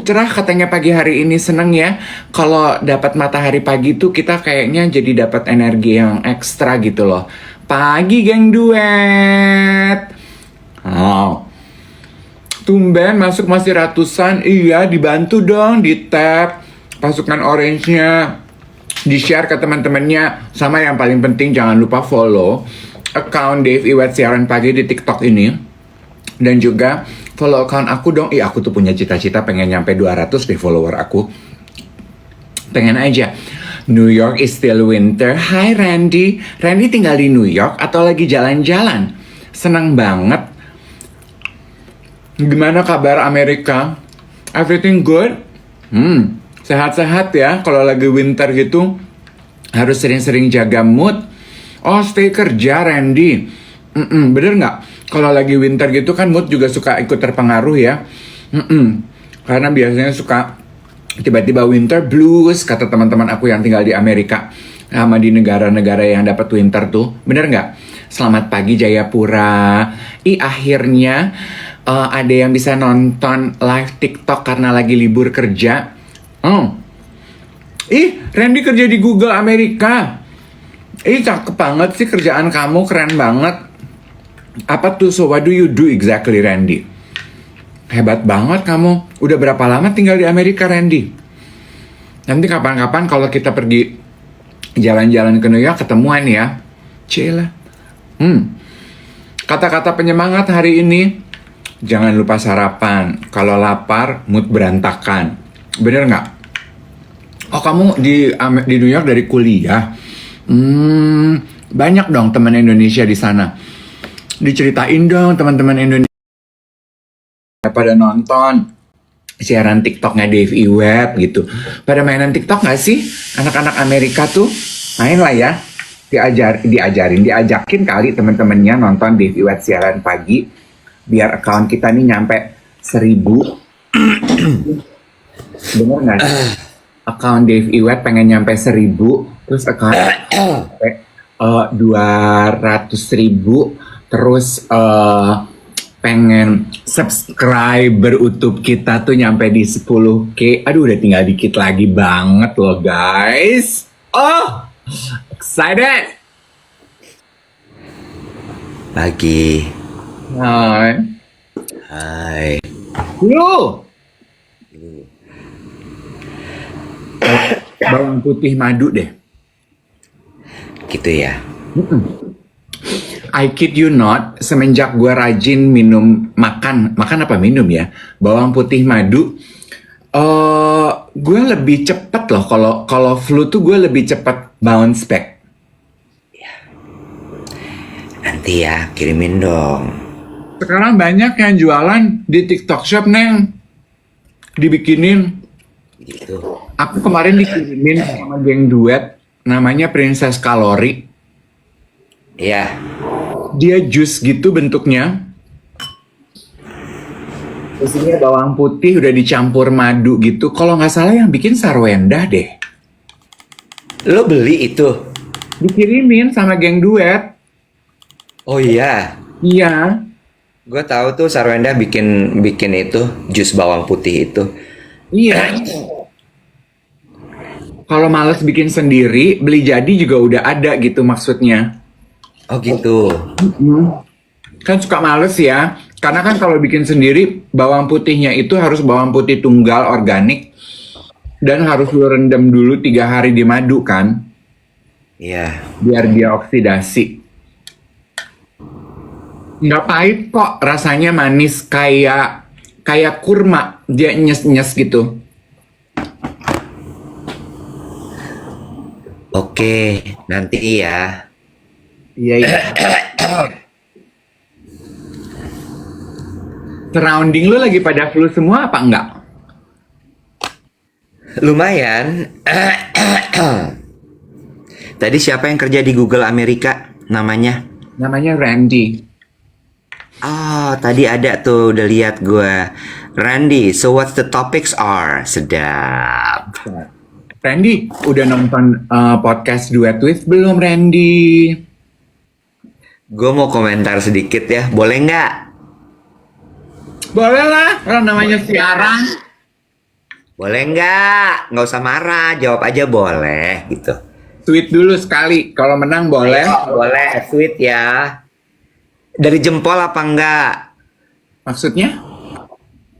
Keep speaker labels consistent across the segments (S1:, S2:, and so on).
S1: cerah katanya pagi hari ini. Seneng ya. Kalau dapat matahari pagi tuh kita kayaknya jadi dapat energi yang ekstra gitu loh. Pagi geng duet. Oh, tumben masuk masih ratusan. Iya, dibantu dong di tap pasukan orange-nya. Di-share ke teman-temannya. Sama yang paling penting jangan lupa follow account Dave Iwet Siaran Pagi di TikTok ini. Dan juga follow account aku dong. Aku tuh punya cita-cita pengen nyampe 200 deh follower aku. Pengen aja. New York is still winter. Hai Randy. Randy tinggal di New York atau lagi jalan-jalan? Senang banget. Gimana kabar Amerika? Everything good? Sehat-sehat ya. Kalau lagi winter gitu harus sering-sering jaga mood. Oh, stay kerja Randy. Bener nggak? Kalau lagi winter gitu kan mood juga suka ikut terpengaruh ya. Karena biasanya suka tiba-tiba winter blues kata teman-teman aku yang tinggal di Amerika sama di negara-negara yang dapat winter tuh. Bener nggak? Selamat pagi Jayapura. Akhirnya ada yang bisa nonton live TikTok karena lagi libur kerja. Randy kerja di Google Amerika. Cakep banget sih kerjaan kamu, keren banget. Apa tuh? So what do you do exactly, Randy? Hebat banget kamu. Udah berapa lama tinggal di Amerika, Randy? Nanti kapan-kapan kalau kita pergi jalan-jalan ke New York ketemuan ya. Cila. Kata-kata penyemangat hari ini. Jangan lupa sarapan. Kalau lapar, mood berantakan. Bener nggak? Oh, kamu di New York dari kuliah? Banyak dong teman Indonesia di sana. Diceritain dong teman-teman Indonesia pada nonton siaran TikToknya Dave Iwet gitu. Pada mainan TikTok nggak sih? Anak-anak Amerika tuh main lah ya. Diajakin kali teman-temannya nonton Dave Iwet Siaran Pagi. Biar account kita nih nyampe 1000. Bener nggak sih? Account Dave Iwet pengen nyampe 1000. Terus account sampai 200.000. Terus pengen subscriber YouTube kita tuh nyampe di 10K. Aduh, udah tinggal dikit lagi banget loh guys. Oh, excited.
S2: Pagi.
S1: Hai.
S2: Lu.
S1: Bawang putih madu deh.
S2: Gitu ya.
S1: I kid you not, semenjak gue rajin makan apa minum ya, bawang putih madu, gue lebih cepet loh. Kalau flu tuh gue lebih cepet bounce back.
S2: Nanti ya, kirimin dong.
S1: Sekarang banyak yang jualan di TikTok Shop, Neng. Dibikinin.
S2: Gitu.
S1: Aku kemarin dikirimin sama geng duet, namanya Princess Kalori.
S2: Iya.
S1: Dia jus gitu bentuknya. Terus ini bawang putih udah dicampur madu gitu. Kalau nggak salah yang bikin Sarwenda deh.
S2: Lo beli itu?
S1: Dikirimin sama geng duet.
S2: Oh iya.
S1: Iya.
S2: Gue tahu tuh Sarwenda bikin itu jus bawang putih itu.
S1: Iya. Kalau males bikin sendiri, beli jadi juga udah ada gitu maksudnya.
S2: Oh gitu.
S1: Kan suka males ya. Karena kan kalau bikin sendiri, bawang putihnya itu harus bawang putih tunggal organik. Dan harus lu rendam dulu 3 hari di madu kan.
S2: Iya.
S1: Biar dia oksidasi. Nggak pahit kok. Rasanya manis kayak kurma. Dia nyes-nyes gitu.
S2: Oke, nanti ya.
S1: Iya. Surrounding lu lagi pada flu semua apa enggak?
S2: Lumayan. Tadi siapa yang kerja di Google Amerika namanya?
S1: Namanya Randy.
S2: Oh, tadi ada tuh, udah lihat gue. Randy, so what's the topics are? Sedap.
S1: Randy, udah nonton podcast Duet With belum Randy?
S2: Gue mau komentar sedikit ya, boleh nggak?
S1: Boleh lah, orang namanya siaran.
S2: Boleh nggak? Nggak usah marah, jawab aja boleh gitu.
S1: Sweet dulu sekali. Kalau menang boleh.
S2: Ayo, boleh, sweet ya. Dari jempol apa enggak?
S1: Maksudnya?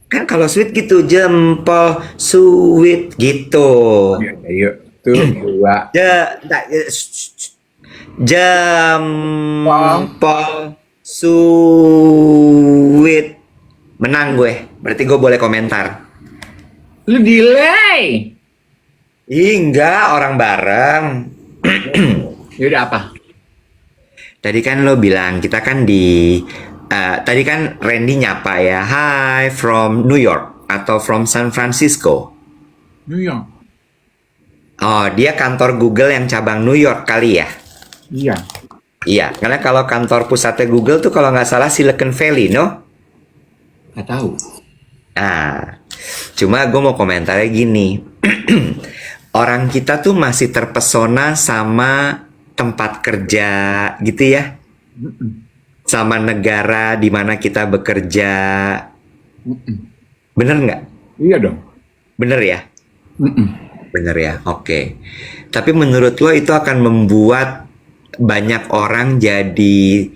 S2: Kan kalau sweet gitu, jempol, sweet gitu.
S1: Ya, yuk. Tuh, dua.
S2: Nggak, jempol, sweet. Menang gue, berarti gue boleh komentar.
S1: Lu delay.
S2: Ih, enggak, orang bareng.
S1: Yaudah apa?
S2: Tadi kan lo bilang kita kan tadi kan Randy nyapa ya, hi from New York atau from San Francisco.
S1: New York.
S2: Oh, dia kantor Google yang cabang New York kali ya?
S1: Iya.
S2: Iya, karena kalau kantor pusatnya Google tuh kalau nggak salah Silicon Valley, no?
S1: Nggak tahu.
S2: Nah, cuma gue mau komentarnya gini. Orang kita tuh masih terpesona sama tempat kerja gitu ya. Sama negara di mana kita bekerja. Bener nggak?
S1: Iya dong.
S2: Bener ya?
S1: Mm-mm.
S2: Bener ya, oke. Tapi menurut lo itu akan membuat banyak orang jadi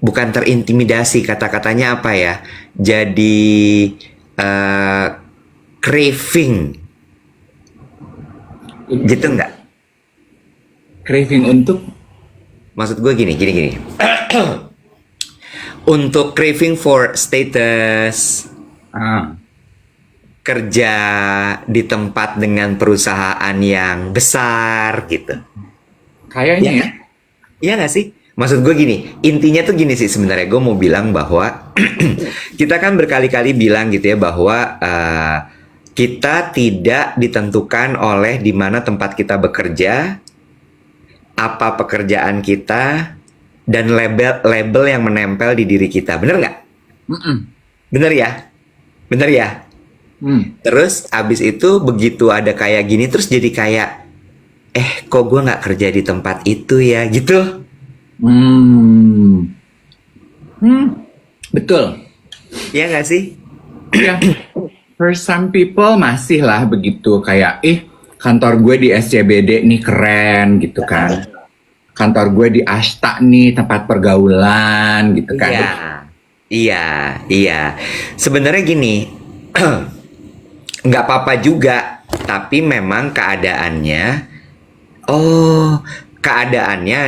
S2: bukan terintimidasi, kata-katanya apa ya? Jadi craving, gitu nggak?
S1: Craving untuk?
S2: Maksud gue gini. Untuk craving for status, kerja di tempat dengan perusahaan yang besar gitu.
S1: Kayaknya ya.
S2: Iya nggak sih? Maksud gue gini, intinya tuh gini sih sebenarnya. Gue mau bilang bahwa kita kan berkali-kali bilang gitu ya bahwa kita tidak ditentukan oleh di mana tempat kita bekerja, apa pekerjaan kita, dan label yang menempel di diri kita. Bener nggak? Bener ya? Bener ya? Terus abis itu begitu ada kayak gini terus jadi kayak kok gue nggak kerja di tempat itu ya gitu.
S1: Betul.
S2: Iya nggak sih?
S1: Ya. For some people masih lah begitu kayak kantor gue di SCBD nih keren gitu kan. Kantor gue di Ashta nih tempat pergaulan gitu kan.
S2: Iya. Sebenarnya gini, nggak apa-apa juga, tapi memang keadaannya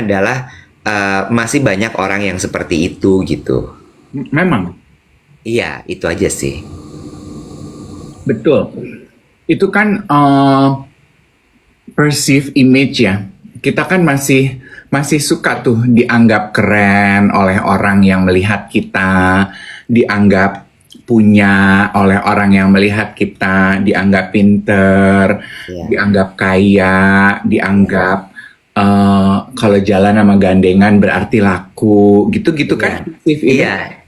S2: adalah masih banyak orang yang seperti itu gitu.
S1: Memang.
S2: Iya, itu aja sih.
S1: Betul. Itu kan perceive image ya. Kita kan masih suka tuh dianggap keren oleh orang yang melihat kita, dianggap punya oleh orang yang melihat kita, dianggap pinter, dianggap kaya, dianggap kalau jalan sama gandengan berarti laku, gitu-gitu kan.
S2: Iya.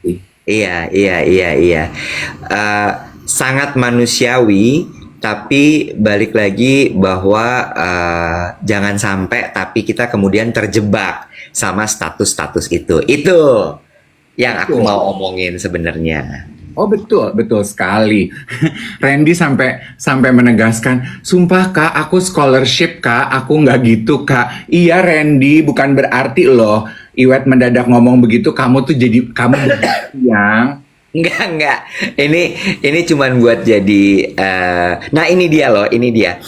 S2: Sangat manusiawi, tapi balik lagi bahwa jangan sampai tapi kita kemudian terjebak sama status-status itu. Itu yang aku mau omongin sebenarnya.
S1: Oh betul sekali. Randy sampai menegaskan, sumpah kak, aku scholarship kak, aku nggak gitu kak. Iya Randy, bukan berarti loh Iwet mendadak ngomong begitu kamu tuh jadi kamu yang
S2: Enggak. Ini cuman buat jadi nah ini dia loh, ini dia.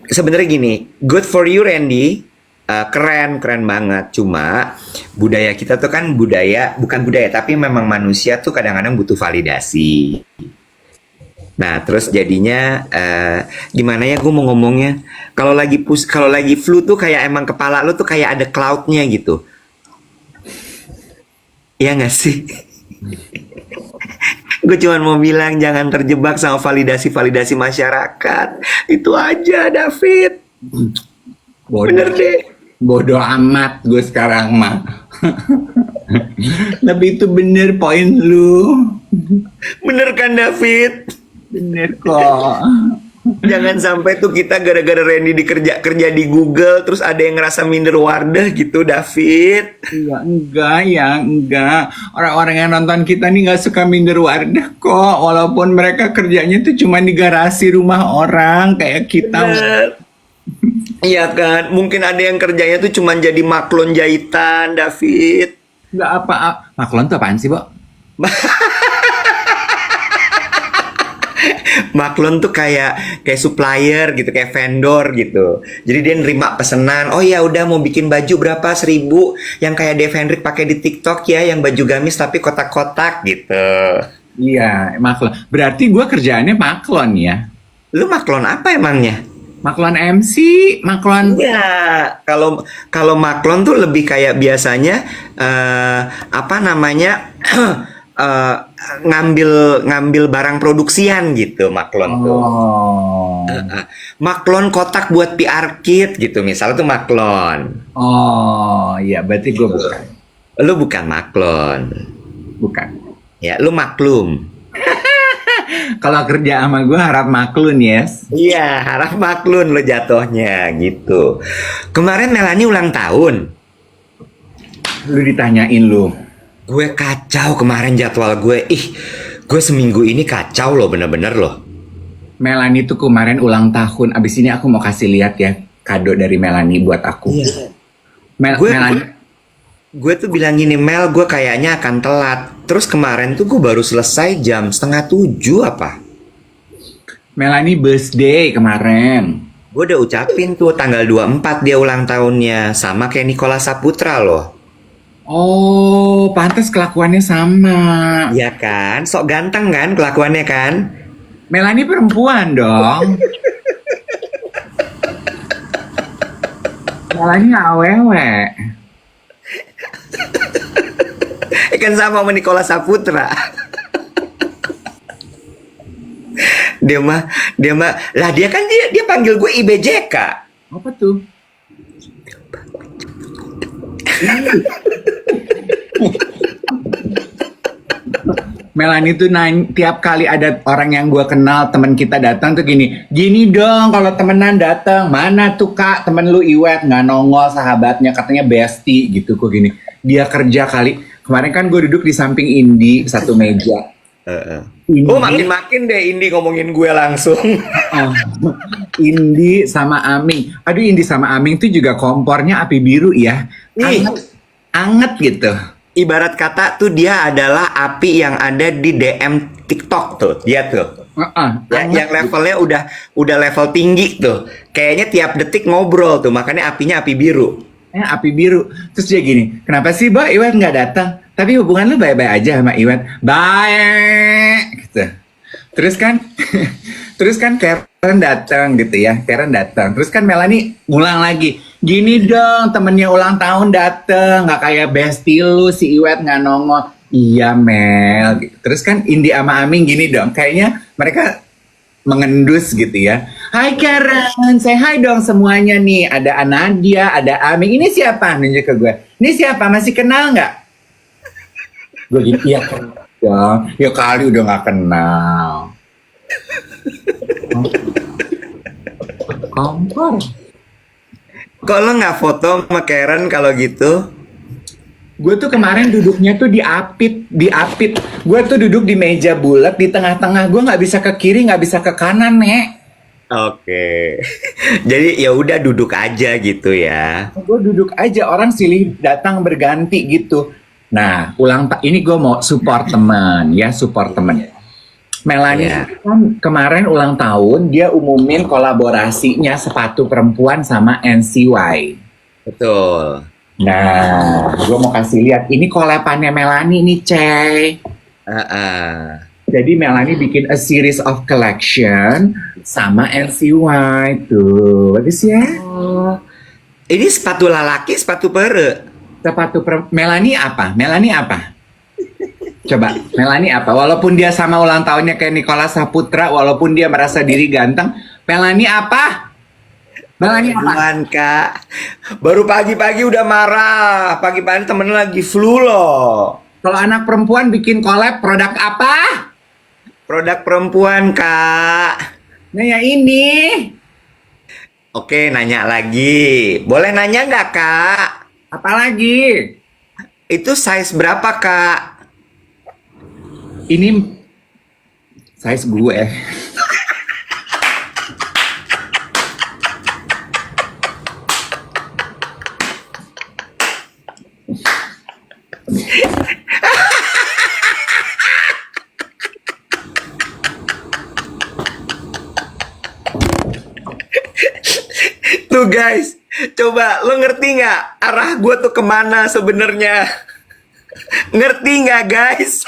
S2: Sebenarnya gini, good for you Randy. Keren banget. Cuma budaya kita tuh kan bukan budaya tapi memang manusia tuh kadang-kadang butuh validasi. Nah, terus jadinya gimana ya gue mau ngomongnya? Kalau lagi flu tuh kayak emang kepala lu tuh kayak ada cloud-nya gitu. Iya nggak sih? Gue cuma mau bilang jangan terjebak sama validasi masyarakat. Itu aja, David. Bener deh.
S1: Bodoh amat gue sekarang mah. Tapi itu bener poin lu.
S2: Bener kan, David?
S1: Bener kok.
S2: Jangan sampai tuh kita gara-gara Randy kerja di Google terus ada yang ngerasa minder Wardah gitu, David.
S1: Iya, enggak ya, enggak. Orang-orang yang nonton kita nih nggak suka minder Wardah kok. Walaupun mereka kerjanya tuh cuma di garasi rumah orang kayak kita.
S2: Bener. Iya kan, mungkin ada yang kerjanya tuh cuman jadi maklon jahitan, David.
S1: Enggak apa. Maklon tuh apaan sih, Bo?
S2: Maklon tuh kayak supplier gitu, kayak vendor gitu. Jadi dia nerima pesanan. Oh ya udah mau bikin baju berapa 1.000 yang kayak Dave Hendrik pakai di TikTok ya, yang baju gamis tapi kotak-kotak gitu.
S1: Iya, maklon. Berarti gua kerjaannya maklon ya.
S2: Lu maklon apa emangnya?
S1: Maklon MC, maklon.
S2: Iya, kalau maklon tuh lebih kayak biasanya apa namanya eh, ngambil barang produksian gitu maklon tuh.
S1: Oh.
S2: Maklon kotak buat PR kit gitu, misalnya tuh maklon.
S1: Oh, iya, berarti gua bukan.
S2: Lu bukan maklon,
S1: Bukan.
S2: ya lu maklum.
S1: Kalau kerja sama gua harap maklun, yes.
S2: Iya, harap maklun lo jatuhnya gitu. Kemarin Melanie ulang tahun.
S1: Lu ditanyain lu.
S2: Gue kacau kemarin jadwal gue. Gue seminggu ini kacau loh, bener-bener loh.
S1: Melanie tuh kemarin ulang tahun. Abis ini aku mau kasih lihat ya kado dari Melanie buat aku.
S2: Iya.
S1: Melanie.
S2: Gue tuh bilang gini, Mel, gue kayaknya akan telat. Terus kemarin tuh gue baru selesai jam 6:30 apa?
S1: Melanie birthday kemarin.
S2: Gue udah ucapin tuh tanggal 24 dia ulang tahunnya. Sama kayak Nicola Saputra loh.
S1: Oh, pantas kelakuannya sama.
S2: Iya kan? Sok ganteng kan kelakuannya kan?
S1: Melanie perempuan dong. Melanie awewe.
S2: Kan sama Nicola Saputra. dia mah lah dia kan dia panggil gue IBJK.
S1: Apa tuh? Melanie tuh tiap kali ada orang yang gue kenal, teman kita datang tuh gini dong kalau temenan datang, mana tuh kak temen lu Iwet nggak nongol sahabatnya katanya bestie gitu kok gini. Dia kerja kali. Kemarin kan gue duduk di samping Indi satu meja.
S2: Oh makin deh Indi ngomongin gue langsung.
S1: Indi sama Aming. Aduh Indi sama Aming tuh juga kompornya api biru ya. Anget gitu.
S2: Ibarat kata tuh dia adalah api yang ada di DM TikTok tuh. Dia tuh. Yang levelnya udah level tinggi tuh. Kayaknya tiap detik ngobrol tuh. Makanya apinya api biru.
S1: Api biru. Terus dia gini, kenapa sih Mbak Iwet nggak datang? Tapi hubungan lu baik-baik aja sama Iwet. Baik. Gitu. Terus kan Karen datang gitu ya. Karen datang. Terus kan Melanie ngulang lagi. Gini dong, temennya ulang tahun dateng, nggak kayak bestie lu si Iwet nggak nongol. Iya Mel. Gitu. Terus kan Indi sama Aming gini dong, kayaknya mereka mengendus gitu ya. Hai Karen, say hi dong semuanya nih. Ada Anadia, ada Aming. Ini siapa? Nunjuk ke gue. Ini siapa? Masih kenal nggak? Gue gitu, iya kenal dong. Ya kali udah nggak kenal. Kompor.
S2: Kok lo nggak foto sama Karen kalau gitu?
S1: Gue tuh kemarin duduknya tuh diapit. Gue tuh duduk di meja bulat di tengah-tengah. Gue nggak bisa ke kiri, nggak bisa ke kanan, Nek.
S2: Oke. Jadi ya udah duduk aja gitu ya.
S1: Gue duduk aja, orang silih datang berganti gitu. Nah, ini gue mau support teman. Melanie kan kemarin ulang tahun, dia umumin kolaborasinya sepatu perempuan sama NCY.
S2: Betul.
S1: Nah, gue mau kasih lihat. Ini kolepannya Melanie nih, Cey. Jadi Melanie bikin a series of collection sama NCY tuh. Bagus ya?
S2: Ini sepatu lelaki, sepatu pere.
S1: Melanie apa? Coba, Melanie apa? Walaupun dia sama ulang tahunnya kayak Nicola Saputra, walaupun dia merasa diri ganteng, Melanie apa?
S2: Bukan Kak. Baru pagi-pagi udah marah. Pagi-pagi temen lagi flu loh.
S1: Kalau anak perempuan bikin collab produk apa?
S2: Produk perempuan Kak.
S1: Nah ya ini.
S2: Oke, nanya lagi. Boleh nanya nggak, Kak?
S1: Apalagi?
S2: Itu size berapa, Kak?
S1: Ini size gue.
S2: Tuh guys, coba lo ngerti nggak arah gue tuh kemana sebenarnya? Ngerti nggak guys?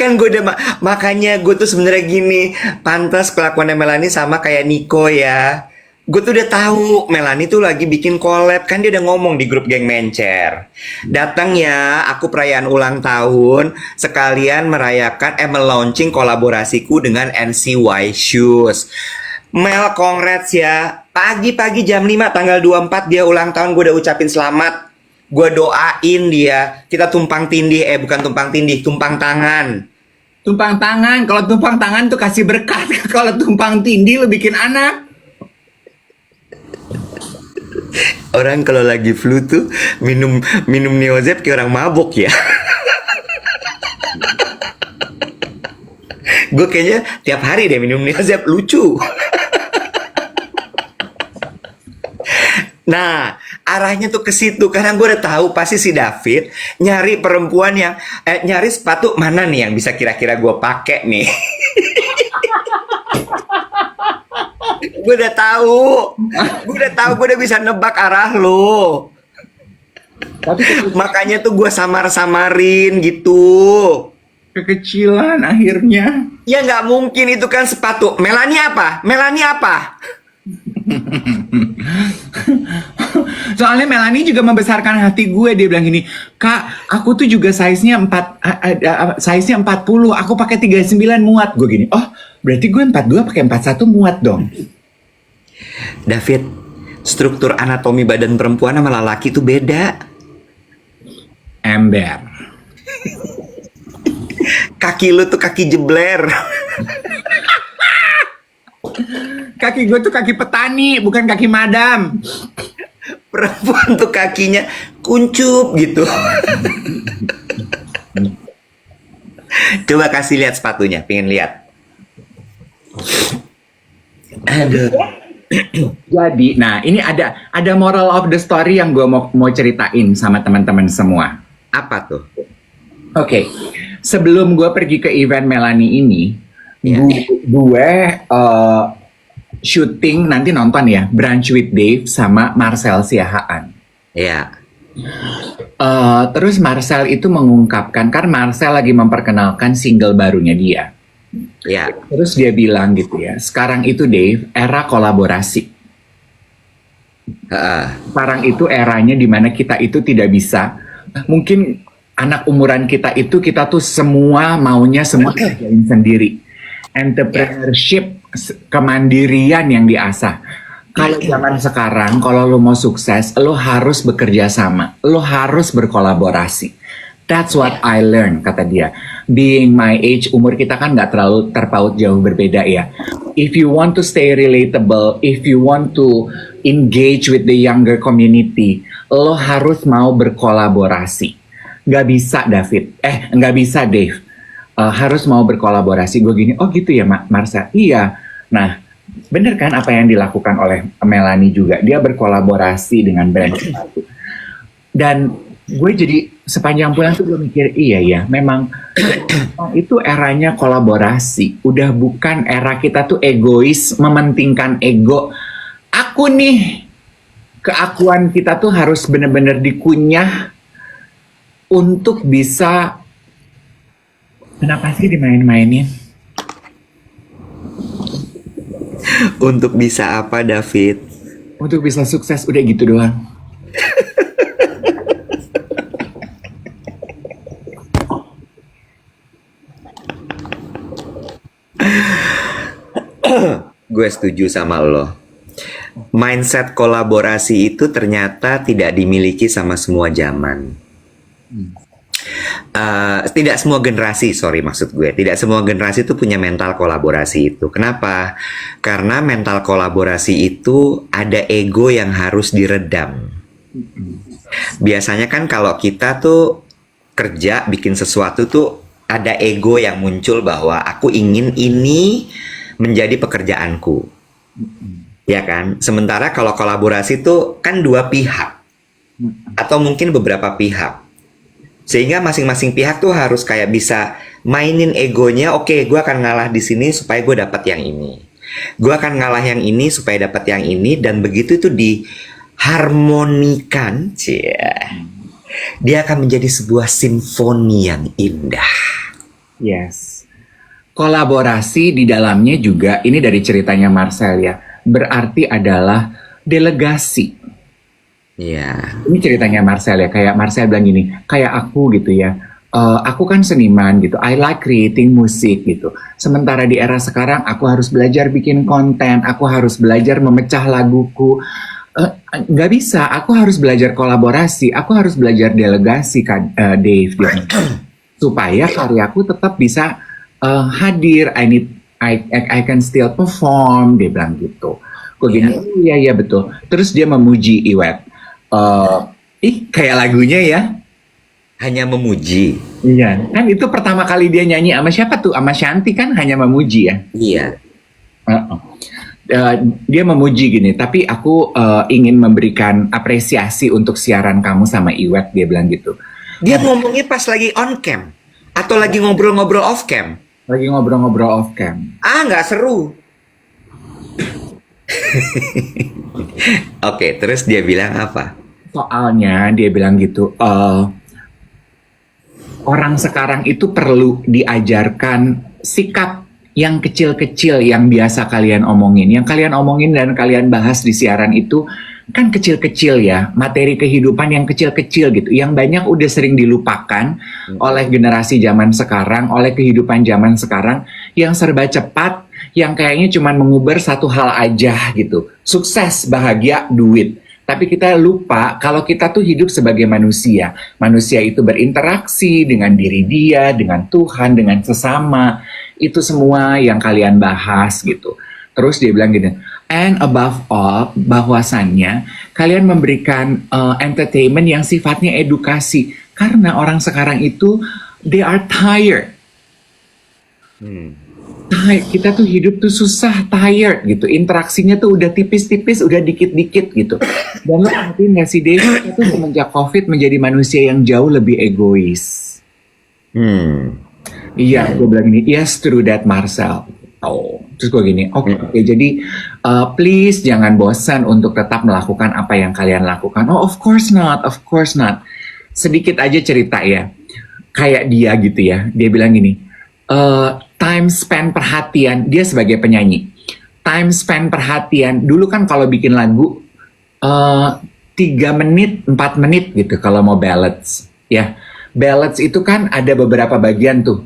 S2: Kan gue udah makanya gue tuh sebenarnya gini, pantas kelakuannya Melanie sama kayak Nico ya. Gue tuh udah tahu Melanie tuh lagi bikin collab, kan dia udah ngomong di grup geng Mencer. Datang ya, aku perayaan ulang tahun sekalian merayakan melaunching kolaborasiku dengan NCY Shoes. Mel, congrats ya. Pagi-pagi jam 5 tanggal 24 dia ulang tahun, gue udah ucapin selamat. Gue doain dia. Kita tumpang tindih, bukan tumpang tindih, tumpang tangan.
S1: Tumpang tangan. Kalau tumpang tangan tuh kasih berkat. Kalau tumpang tindih lu bikin anak.
S2: Orang kalau lagi flu tuh minum Neozep kayak orang mabok ya. Gue kayaknya tiap hari deh minum Neozep, lucu. Nah, arahnya tuh ke situ karena gue udah tahu pasti si David nyari perempuan yang nyari sepatu mana nih yang bisa kira-kira gue pakai nih. Gue udah tahu, gue udah bisa nebak arah lo.
S1: Tapi
S2: Makanya tuh gue samar-samarin gitu.
S1: kekecilan akhirnya.
S2: Ya nggak mungkin itu kan sepatu. Melanie apa? Melanie apa?
S1: Soalnya Melanie juga membesarkan hati gue. Dia bilang gini, Kak, aku tuh juga size-nya 40. Aku pakai 39 muat. Gue gini, oh berarti gue 42 pakai 41 muat dong.
S2: David, struktur anatomi badan perempuan sama lelaki tuh beda.
S1: Ember.
S2: Kaki lu tuh kaki jebler.
S1: Kaki gue tuh kaki petani, bukan kaki madam.
S2: Perempuan tuh kakinya kuncup gitu. Coba kasih lihat sepatunya, pengen lihat. Aduh.
S1: Jadi, nah ini ada moral of the story yang gue mau ceritain sama teman-teman semua.
S2: Apa tuh?
S1: Oke, sebelum gue pergi ke event Melanie ini,
S2: Iya.
S1: gue syuting nanti nonton ya, Brunch with Dave sama Marcel Siahaan.
S2: Ya.
S1: Terus Marcel itu mengungkapkan, kan Marcel lagi memperkenalkan single barunya dia.
S2: Ya.
S1: Terus dia bilang gitu ya, sekarang itu Dave, era kolaborasi.
S2: Heeh.
S1: Sekarang itu eranya dimana kita itu tidak bisa, mungkin anak umuran kita itu, kita tuh semua maunya semua kerjain sendiri. Entrepreneurship, kemandirian yang diasah. Kalau zaman sekarang, kalau lo mau sukses, lo harus bekerja sama, lo harus berkolaborasi. That's what I learned, kata dia. Being my age, umur kita kan nggak terlalu terpaut jauh berbeda ya. If you want to stay relatable, if you want to engage with the younger community, lo harus mau berkolaborasi. Nggak bisa David, nggak bisa Dave. Harus mau berkolaborasi. Gue gini, oh gitu ya Marsa? Iya. Nah, bener kan apa yang dilakukan oleh Melanie juga. Dia berkolaborasi dengan brand sepatu. Dan gue jadi sepanjang bulan tuh gue mikir, iya ya, memang itu eranya kolaborasi. Udah bukan era kita tuh egois, mementingkan ego. Aku nih, keakuan kita tuh harus bener-bener dikunyah untuk bisa, kenapa sih dimain-mainin?
S2: Untuk bisa apa, David?
S1: Untuk bisa sukses, udah gitu doang.
S2: Gue setuju sama lo. Mindset kolaborasi itu ternyata tidak dimiliki sama semua zaman. Tidak semua generasi, sorry maksud gue, tidak semua generasi itu punya mental kolaborasi itu. Kenapa? Karena mental kolaborasi itu ada ego yang harus diredam. Biasanya kan kalau kita tuh kerja bikin sesuatu tuh ada ego yang muncul bahwa aku ingin ini menjadi pekerjaanku. Ya kan? Sementara kalau kolaborasi tuh kan dua pihak atau mungkin beberapa pihak. Sehingga masing-masing pihak tuh harus kayak bisa mainin egonya. Oke, gue akan ngalah di sini supaya gue dapat yang ini. Gue akan ngalah yang ini supaya dapat yang ini. Dan begitu itu diharmonikan, dia akan menjadi sebuah simfoni yang indah.
S1: Yes. Kolaborasi di dalamnya juga, ini dari ceritanya Marcel ya, berarti adalah delegasi.
S2: Ya.
S1: Ini ceritanya Marcel ya, kayak Marcel bilang gini, kayak aku gitu ya, aku kan seniman gitu, I like creating musik gitu. Sementara di era sekarang aku harus belajar bikin konten, aku harus belajar memecah laguku. Nggak bisa, aku harus belajar kolaborasi, aku harus belajar delegasi kan, Dave gitu. Supaya karyaku tetap bisa hadir, I can still perform, dia bilang gitu. Gue gini, iya betul. Terus dia memuji Iwet. Kayak lagunya ya.
S2: Hanya memuji.
S1: Iya, kan itu pertama kali dia nyanyi sama siapa tuh? Sama Shanti kan, hanya memuji ya.
S2: Iya.
S1: Dia memuji gini, tapi aku ingin memberikan apresiasi untuk siaran kamu sama Iwet, dia bilang gitu.
S2: Dia ngomongnya pas lagi on cam atau lagi ngobrol-ngobrol off cam.
S1: Lagi ngobrol-ngobrol off cam.
S2: Nggak seru. Oke, terus dia bilang apa?
S1: Soalnya dia bilang gitu, orang sekarang itu perlu diajarkan sikap yang kecil-kecil yang biasa kalian omongin. Yang kalian omongin dan kalian bahas di siaran itu kan kecil-kecil ya, materi kehidupan yang kecil-kecil gitu. Yang banyak udah sering dilupakan oleh generasi zaman sekarang, oleh kehidupan zaman sekarang yang serba cepat, yang kayaknya cuma menguber satu hal aja gitu. Sukses, bahagia, duit. Tapi kita lupa kalau kita tuh hidup sebagai manusia. Manusia itu berinteraksi dengan diri dia, dengan Tuhan, dengan sesama. Itu semua yang kalian bahas gitu. Terus dia bilang gini, and above all, bahwasannya kalian memberikan entertainment yang sifatnya edukasi. Karena orang sekarang itu, they are tired. Kita tuh hidup tuh susah, tired gitu. Interaksinya tuh udah tipis-tipis, udah dikit-dikit gitu. Dan lo perhatiin gak sih, Dave, kita tuh semenjak COVID menjadi manusia yang jauh lebih egois. Iya, gue bilang gini, yes, true that, Marcel. Terus gue gini, oke, jadi please jangan bosan untuk tetap melakukan apa yang kalian lakukan. Oh, of course not, of course not. Sedikit aja cerita ya, kayak dia gitu ya, dia bilang gini, time spend perhatian, dia sebagai penyanyi, time spend perhatian, dulu kan kalau bikin lagu 3 menit, 4 menit gitu kalau mau ballads, ya. Ballads itu kan ada beberapa bagian tuh,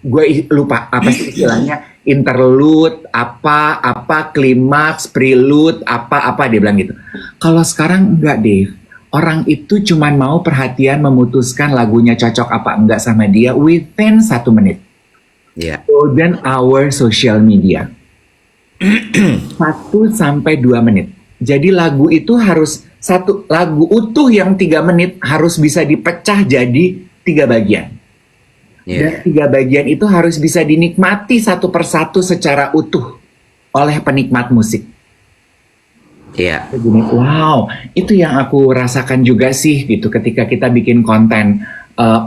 S1: gue lupa apa sih istilahnya, interlude, apa, klimaks, prelude, apa, dia bilang gitu. Kalau sekarang enggak, Dave. Orang itu cuma mau perhatian memutuskan lagunya cocok apa enggak sama dia within 1 menit.
S2: Yeah.
S1: Golden hour social media. 1 sampai 2 menit. Jadi lagu itu harus, satu lagu utuh yang 3 menit harus bisa dipecah jadi 3 bagian. Dan 3 bagian itu harus bisa dinikmati satu persatu secara utuh oleh penikmat musik.
S2: Iya.
S1: Wow, itu yang aku rasakan juga sih gitu ketika kita bikin konten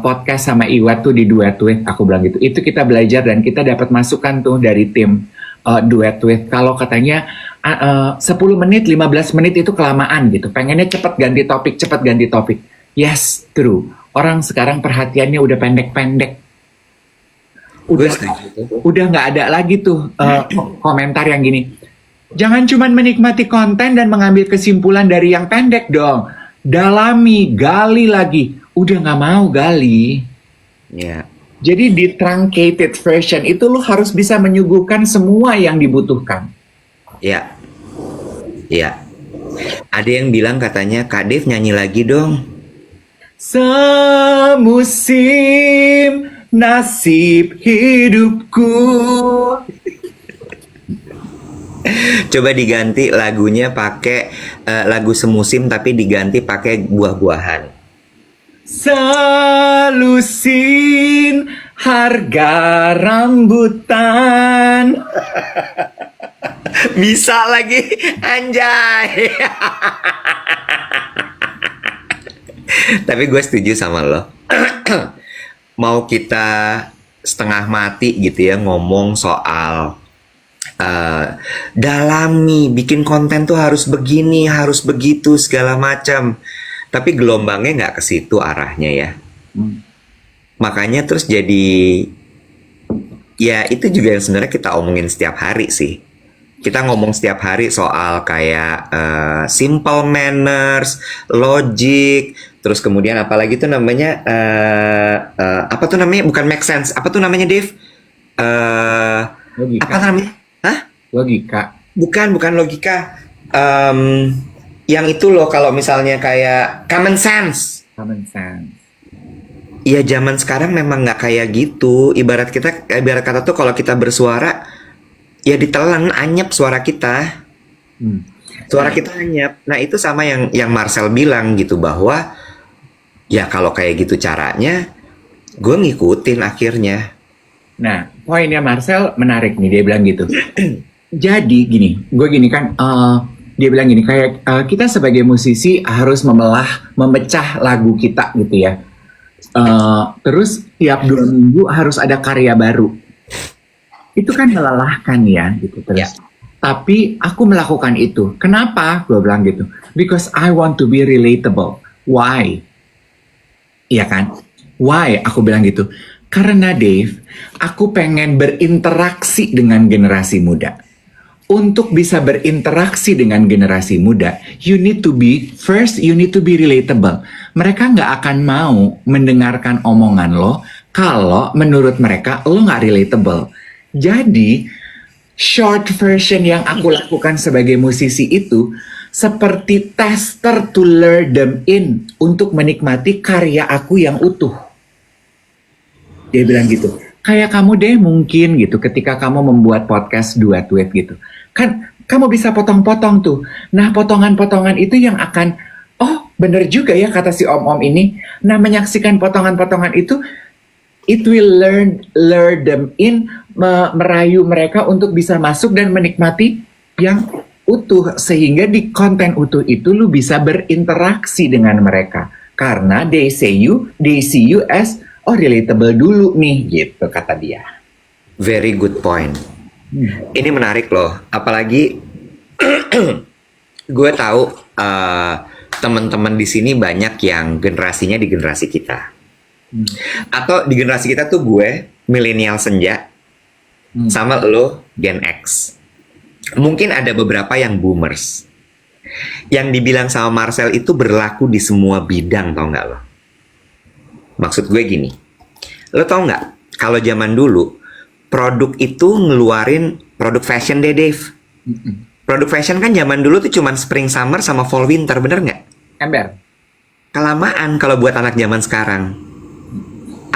S1: podcast sama Iwet tuh di Duet With, aku bilang gitu. Itu kita belajar dan kita dapat masukan tuh dari tim Duet With. Kalau katanya 10 menit, 15 menit itu kelamaan gitu. Pengennya cepat ganti topik. Yes, true. Orang sekarang perhatiannya udah pendek-pendek. Udah nggak ada lagi tuh komentar yang gini. Jangan cuma menikmati konten dan mengambil kesimpulan dari yang pendek dong. Dalami, gali lagi. Udah nggak mau gali.
S2: Yeah.
S1: Jadi di truncated version itu lo harus bisa menyuguhkan semua yang dibutuhkan.
S2: Ya. Ya. Ada yang bilang katanya, Kak Dev nyanyi lagi dong.
S1: Semusim nasib hidupku.
S2: Coba diganti lagunya pakai lagu semusim tapi diganti pakai buah-buahan.
S1: Selusin harga rambutan.
S2: Bisa lagi, anjay. Tapi gue setuju sama lo. Mau kita setengah mati gitu ya ngomong soal dalami, bikin konten tuh harus begini, harus begitu, segala macam. Tapi gelombangnya nggak ke situ arahnya ya. Makanya terus jadi, ya itu juga yang sebenarnya kita omongin setiap hari sih. Kita ngomong setiap hari soal kayak simple manners, logic, terus kemudian apalagi tuh namanya, apa tuh namanya, bukan make sense, apa tuh namanya Dave?
S1: Logika.
S2: Apa namanya? Hah?
S1: Logika.
S2: Bukan logika. Yang itu loh kalau misalnya kayak common sense.
S1: Common sense.
S2: Ya zaman sekarang memang nggak kayak gitu. Ibarat kata tuh kalau kita bersuara, ya ditelan, anyep suara kita. Suara kita anyep. Nah itu sama yang Marcel bilang gitu, bahwa ya kalau kayak gitu caranya, gue ngikutin akhirnya.
S1: Nah, poinnya Marcel menarik nih, dia bilang gitu. Jadi gini, gue gini kan, dia bilang gini, kayak kita sebagai musisi harus memecah lagu kita gitu ya. Terus tiap 2 minggu harus ada karya baru. Itu kan melelahkan ya, gitu terus.
S2: Ya.
S1: Tapi aku melakukan itu. Kenapa? Gue bilang gitu. Because I want to be relatable. Why? Iya kan? Why? Aku bilang gitu. Karena Dave, aku pengen berinteraksi dengan generasi muda. Untuk bisa berinteraksi dengan generasi muda, you need to be relatable. Mereka nggak akan mau mendengarkan omongan lo kalau menurut mereka lo nggak relatable. Jadi, short version yang aku lakukan sebagai musisi itu seperti tester to lure them in untuk menikmati karya aku yang utuh. Dia bilang gitu, kayak kamu deh mungkin gitu ketika kamu membuat podcast duet gitu. Kan kamu bisa potong-potong tuh. Nah potongan-potongan itu yang akan, oh bener juga ya kata si om-om ini. Nah menyaksikan potongan-potongan itu, it will lure them in, merayu mereka untuk bisa masuk dan menikmati yang utuh. Sehingga di konten utuh itu lu bisa berinteraksi dengan mereka. Karena they see you as, oh relatable dulu nih gitu kata dia.
S2: Very good point. Ini menarik loh, apalagi gue tahu teman-teman di sini banyak yang generasinya di generasi kita, atau di generasi kita tuh gue milenial senja, sama lo Gen X. Mungkin ada beberapa yang boomers. Yang dibilang sama Marcel itu berlaku di semua bidang, tau nggak lo? Maksud gue gini, lo tau nggak kalau zaman dulu produk itu ngeluarin produk fashion deh, Dave. Produk fashion kan zaman dulu tuh cuman spring summer sama fall winter, bener nggak?
S1: Ember.
S2: Kelamaan kalau buat anak zaman sekarang.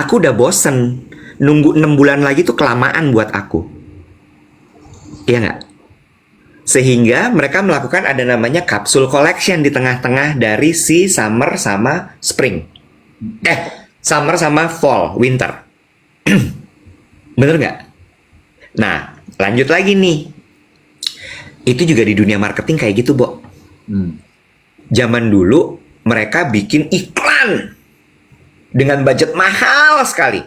S2: Aku udah bosen. Nunggu 6 bulan lagi tuh kelamaan buat aku. Iya nggak? Sehingga mereka melakukan ada namanya capsule collection di tengah-tengah dari si summer sama spring. Summer sama fall, winter. Bener nggak? Nah, lanjut lagi nih. Itu juga di dunia marketing kayak gitu, Bo. Zaman dulu mereka bikin iklan dengan budget mahal sekali.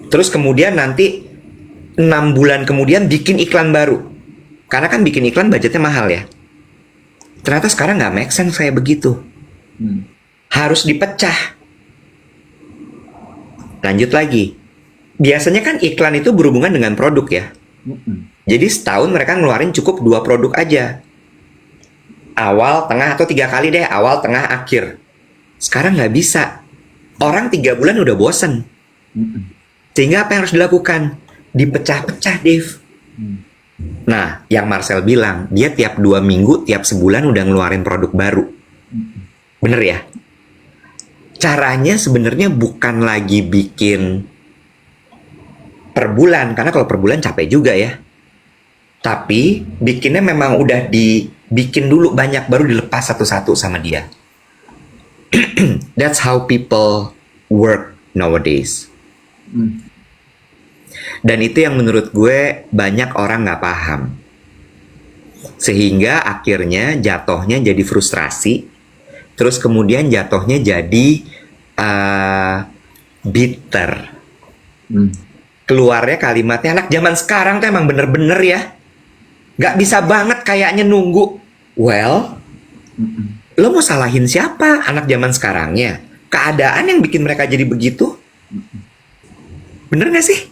S2: Terus kemudian nanti 6 bulan kemudian bikin iklan baru. Karena kan bikin iklan budgetnya mahal ya. Ternyata sekarang nggak make sense kayak begitu. Harus dipecah. Lanjut lagi. Biasanya kan iklan itu berhubungan dengan produk ya. Jadi setahun mereka ngeluarin cukup 2 produk aja. Awal, tengah, atau 3 kali deh. Awal, tengah, akhir. Sekarang nggak bisa. Orang 3 bulan udah bosen. Sehingga apa yang harus dilakukan? Dipecah-pecah, Dave. Nah, yang Marcel bilang, dia tiap 2 minggu, tiap sebulan udah ngeluarin produk baru. Bener ya? caranya sebenarnya bukan lagi bikin per bulan, karena kalau per bulan capek juga ya. Tapi bikinnya memang udah dibikin dulu banyak, baru dilepas satu-satu sama dia. That's how people work nowadays. Dan itu yang menurut gue banyak orang nggak paham. Sehingga akhirnya jatuhnya jadi frustrasi. Terus kemudian jatuhnya jadi bitter. Keluarnya kalimatnya, anak zaman sekarang tuh emang bener-bener ya. Gak bisa banget kayaknya nunggu. Well, lo mau salahin siapa anak zaman sekarangnya? Keadaan yang bikin mereka jadi begitu? Bener gak sih?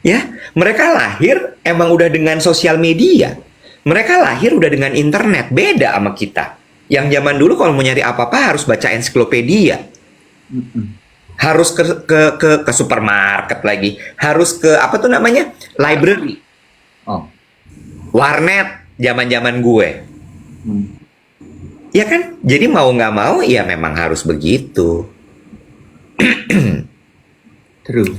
S2: Ya, mereka lahir emang udah dengan sosial media. Mereka lahir udah dengan internet. Beda sama kita. Yang zaman dulu kalau mau nyari apa-apa harus baca ensiklopedia. Harus ke supermarket lagi. Harus ke apa tuh namanya? Library. Warnet zaman-zaman gue. Ya kan? Jadi mau nggak mau ya memang harus begitu.
S1: True.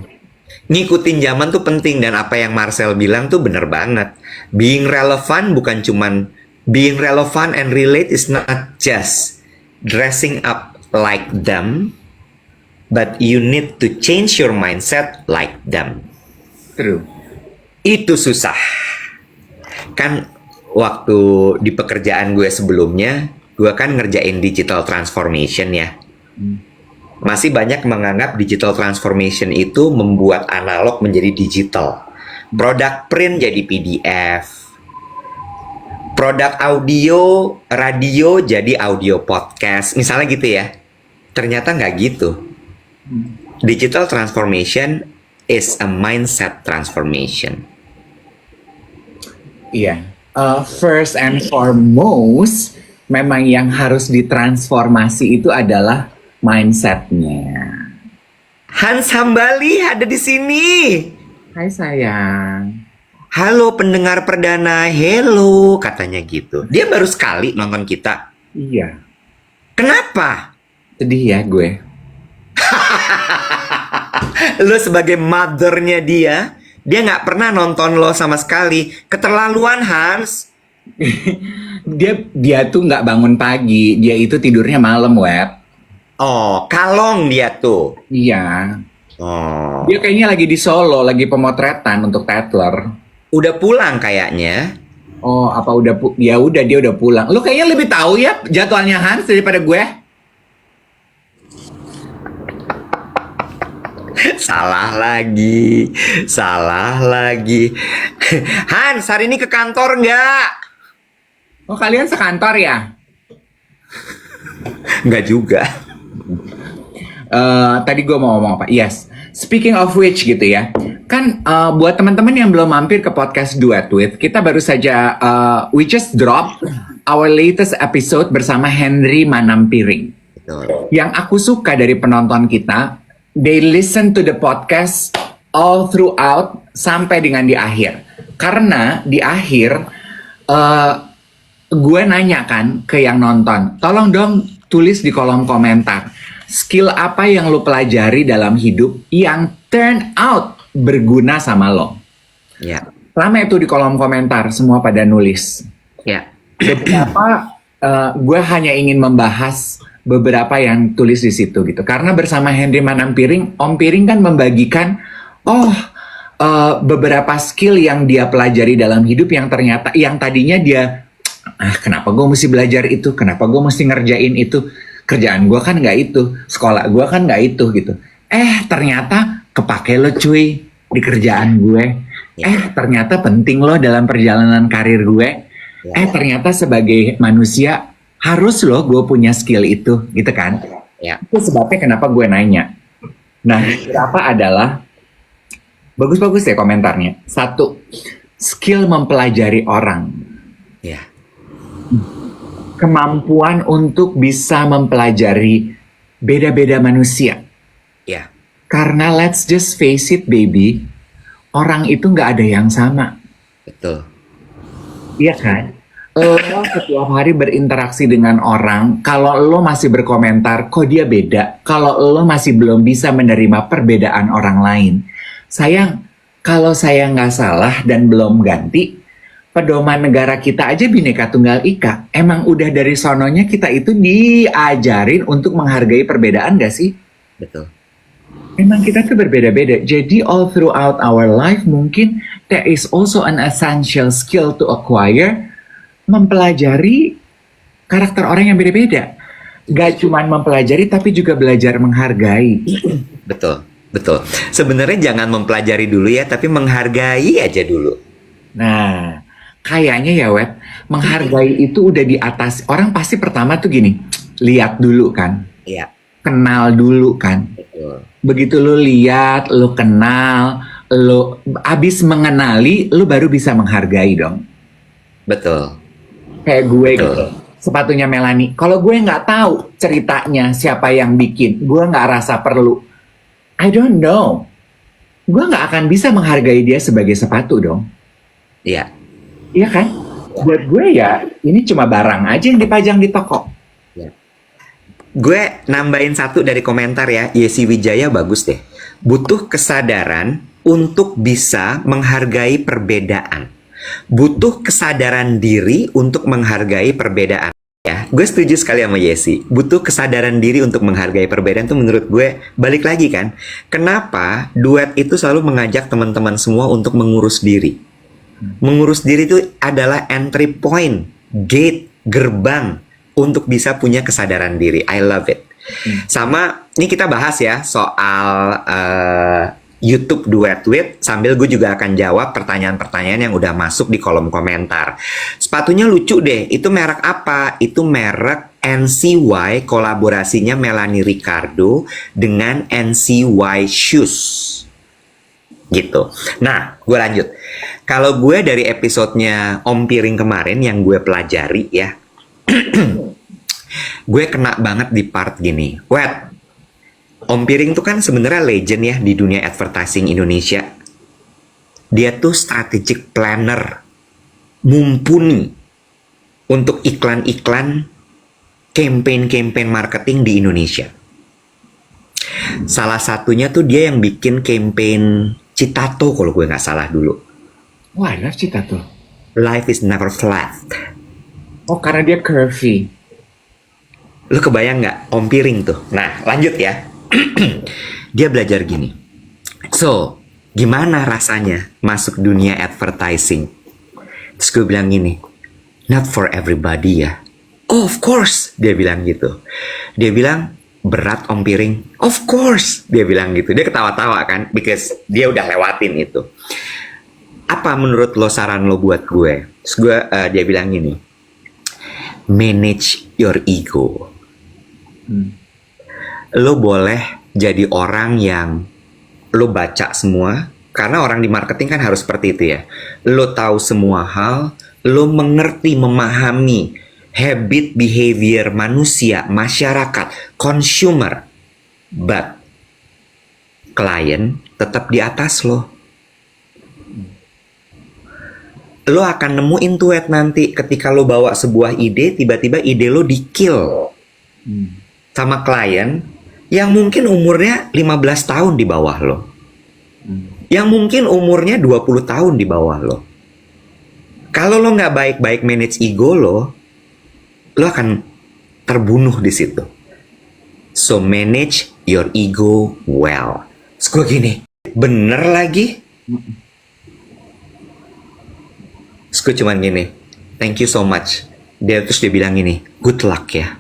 S2: Ngikutin zaman tuh penting, dan apa yang Marcel bilang tuh bener banget. Being relevant bukan cuman being relevant and relate is not just dressing up like them, but you need to change your mindset like them.
S1: True.
S2: Itu susah. Kan waktu di pekerjaan gue sebelumnya, gue kan ngerjain digital transformation ya. Masih banyak menganggap digital transformation itu membuat analog menjadi digital. Produk print jadi PDF. Produk audio, radio jadi audio podcast. Misalnya gitu ya. Ternyata nggak gitu. Digital transformation is a mindset transformation.
S1: Iya. First and foremost, memang yang harus ditransformasi itu adalah mindsetnya.
S2: Hans Hambali ada di sini.
S1: Hai sayang.
S2: Halo pendengar perdana, hello katanya gitu. Dia baru sekali nonton kita.
S1: Iya.
S2: Kenapa?
S1: Sedih ya gue.
S2: Lo sebagai mothernya dia nggak pernah nonton lo sama sekali. Keterlaluan Hans.
S1: dia tuh nggak bangun pagi. Dia itu tidurnya malam, Web.
S2: Oh, kalong dia tuh.
S1: Iya.
S2: Oh.
S1: Dia kayaknya lagi di Solo, lagi pemotretan untuk Tatler.
S2: Udah pulang kayaknya.
S1: Oh, apa udah ya udah dia udah pulang. Lu kayaknya lebih tahu ya jadwalnya Hans daripada gue.
S2: Salah lagi. Hans, hari ini ke kantor nggak?
S1: Oh, kalian sekantor ya?
S2: Nggak juga.
S1: Tadi gue mau ngomong apa? Yes. Speaking of which gitu ya. Kan buat teman-teman yang belum mampir ke podcast Duet With, kita baru saja we just drop our latest episode bersama Henry Manampiring.
S2: Betul.
S1: Yang aku suka dari penonton kita, they listen to the podcast all throughout sampai dengan di akhir. Karena di akhir gue nanya kan ke yang nonton, tolong dong tulis di kolom komentar skill apa yang lo pelajari dalam hidup yang turn out berguna sama lo.
S2: Ya.
S1: Lama itu di kolom komentar semua pada nulis.
S2: Ya.
S1: Beberapa gue hanya ingin membahas beberapa yang tulis di situ gitu. Karena bersama Henry Manampiring, Om Piring kan membagikan beberapa skill yang dia pelajari dalam hidup yang ternyata yang tadinya dia kenapa gue mesti belajar itu, kenapa gue mesti ngerjain itu, kerjaan gue kan nggak itu, sekolah gue kan nggak itu gitu. Ternyata kepake lo cuy di kerjaan gue. Ternyata penting lo dalam perjalanan karir gue. Ternyata sebagai manusia harus lo gue punya skill itu gitu kan. Itu sebabnya kenapa gue nanya. Nah, berapa adalah bagus-bagus ya komentarnya. 1, skill mempelajari orang.
S2: Ya.
S1: Kemampuan untuk bisa mempelajari beda-beda manusia.
S2: Ya.
S1: Karena let's just face it baby, orang itu nggak ada yang sama.
S2: Betul.
S1: Iya kan? Lo setiap hari berinteraksi dengan orang, kalau lo masih berkomentar, kok dia beda, kalau lo masih belum bisa menerima perbedaan orang lain. Sayang, kalau saya nggak salah dan belum ganti, pedoman negara kita aja Bhinneka Tunggal Ika. Emang udah dari sononya kita itu diajarin untuk menghargai perbedaan gak sih?
S2: Betul.
S1: Memang kita tuh berbeda-beda. Jadi all throughout our life mungkin there is also an essential skill to acquire, mempelajari karakter orang yang beda-beda. Gak cuma mempelajari tapi juga belajar menghargai.
S2: Betul, betul. Sebenarnya jangan mempelajari dulu ya, tapi menghargai aja dulu.
S1: Nah, kayaknya ya Wet, menghargai itu udah di atas. Orang pasti pertama tuh gini, lihat dulu kan,
S2: Iya,
S1: kenal dulu kan.
S2: betul.
S1: Begitu lu lihat, lu kenal, lu abis mengenali, lu baru bisa menghargai dong.
S2: Betul.
S1: Kayak gue
S2: Betul.
S1: gitu. Sepatunya Melanie. Kalau gue nggak tahu ceritanya siapa yang bikin, gue nggak rasa perlu. I don't know. Gue nggak akan bisa menghargai dia sebagai sepatu dong.
S2: Iya.
S1: Iya kan? Buat gue ya, ini cuma barang aja yang dipajang di toko.
S2: Gue nambahin satu dari komentar ya, Yesi Wijaya bagus deh. Butuh kesadaran untuk bisa menghargai perbedaan. Butuh kesadaran diri untuk menghargai perbedaan. Ya, gue setuju sekali sama Yesi. Butuh kesadaran diri untuk menghargai perbedaan tuh menurut gue balik lagi kan. Kenapa duet itu selalu mengajak teman-teman semua untuk mengurus diri? Mengurus diri itu adalah entry point, gate, gerbang untuk bisa punya kesadaran diri. I love it. Sama, ini kita bahas ya soal YouTube Duet With, sambil gue juga akan jawab pertanyaan-pertanyaan yang udah masuk di kolom komentar. Sepatunya lucu deh, itu merek apa? Itu merek NCY, kolaborasinya Melanie Ricardo dengan NCY Shoes. Gitu. Nah, gue lanjut. Kalau gue dari episodenya Om Piring kemarin yang gue pelajari ya, gue kena banget di part gini. Wet, Om Piring tuh kan sebenarnya legend ya di dunia advertising Indonesia. Dia tuh strategic planner, mumpuni untuk iklan-iklan, campaign-campaign marketing di Indonesia. Salah satunya tuh dia yang bikin campaign Citato kalau gue nggak salah dulu.
S1: Wah, I love Citato.
S2: Life is never flat.
S1: Oh, karena dia curvy.
S2: Lu kebayang nggak Om Piring tuh? Nah, lanjut ya. Dia belajar gini. So, gimana rasanya masuk dunia advertising? Terus gue bilang gini, not for everybody ya. Oh, of course, dia bilang gitu. Dia bilang, berat Om Piring. Of course, dia bilang gitu. Dia ketawa-tawa kan, because dia udah lewatin itu. Apa menurut lo saran lo buat gue? Terus gue, dia bilang gini, manage your ego. Lo boleh jadi orang yang lo baca semua, karena orang di marketing kan harus seperti itu ya. Lo tahu semua hal, lo mengerti, memahami habit, behavior manusia, masyarakat, consumer. But klien tetap di atas lo. Lo akan nemuin tuet nanti ketika lo bawa sebuah ide, tiba-tiba ide lo di-kill sama klien yang mungkin umurnya 15 tahun di bawah lo. Yang mungkin umurnya 20 tahun di bawah lo. Kalau lo nggak baik-baik manage ego lo akan terbunuh di situ. So manage your ego well. Terus gue gini, bener lagi? Terus gue cuman gini, thank you so much. Terus dia bilang gini, good luck ya.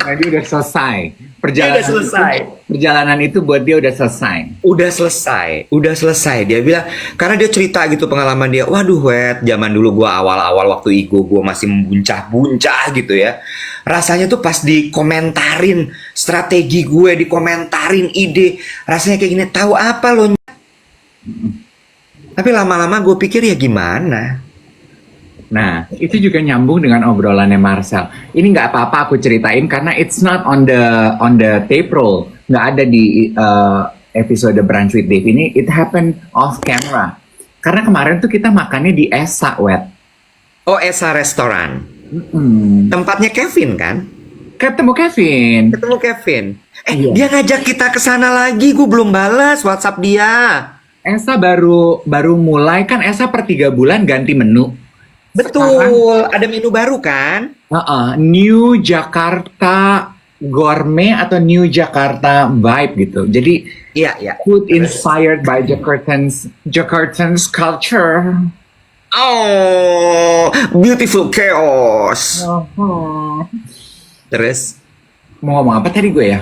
S1: Nah, dia udah selesai.
S2: Dia udah selesai.
S1: Perjalanan itu buat dia udah selesai.
S2: Udah selesai. Dia bilang, karena dia cerita gitu pengalaman dia. Waduh, Wet, zaman dulu gue awal-awal waktu ego gue masih membuncah-buncah gitu ya. Rasanya tuh pas dikomentarin strategi gue, dikomentarin ide, rasanya kayak gini. Tahu apa lo? Tapi lama-lama gue pikir ya gimana?
S1: Nah, itu juga nyambung dengan obrolannya Marcel. Ini nggak apa-apa aku ceritain karena it's not on the tape roll, nggak ada di episode Brunch with Dave ini. It happened off camera. Karena kemarin tuh kita makannya di Esa, Wet.
S2: Oh, Esa Restoran.
S1: Hmm.
S2: Tempatnya Kevin kan?
S1: Ketemu Kevin.
S2: Ketemu Kevin.
S1: Iya.
S2: Dia ngajak kita ke sana lagi. Gue belum balas WhatsApp dia.
S1: Esa baru mulai kan, Esa per 3 bulan ganti menu. Sekarang,
S2: Betul. Ada menu baru kan?
S1: New Jakarta Gourmet atau New Jakarta Vibe gitu. Jadi
S2: Iya, iya.
S1: food inspired by Jakartans culture.
S2: Oh, beautiful chaos. Terus,
S1: Mau ngomong apa tadi gue ya?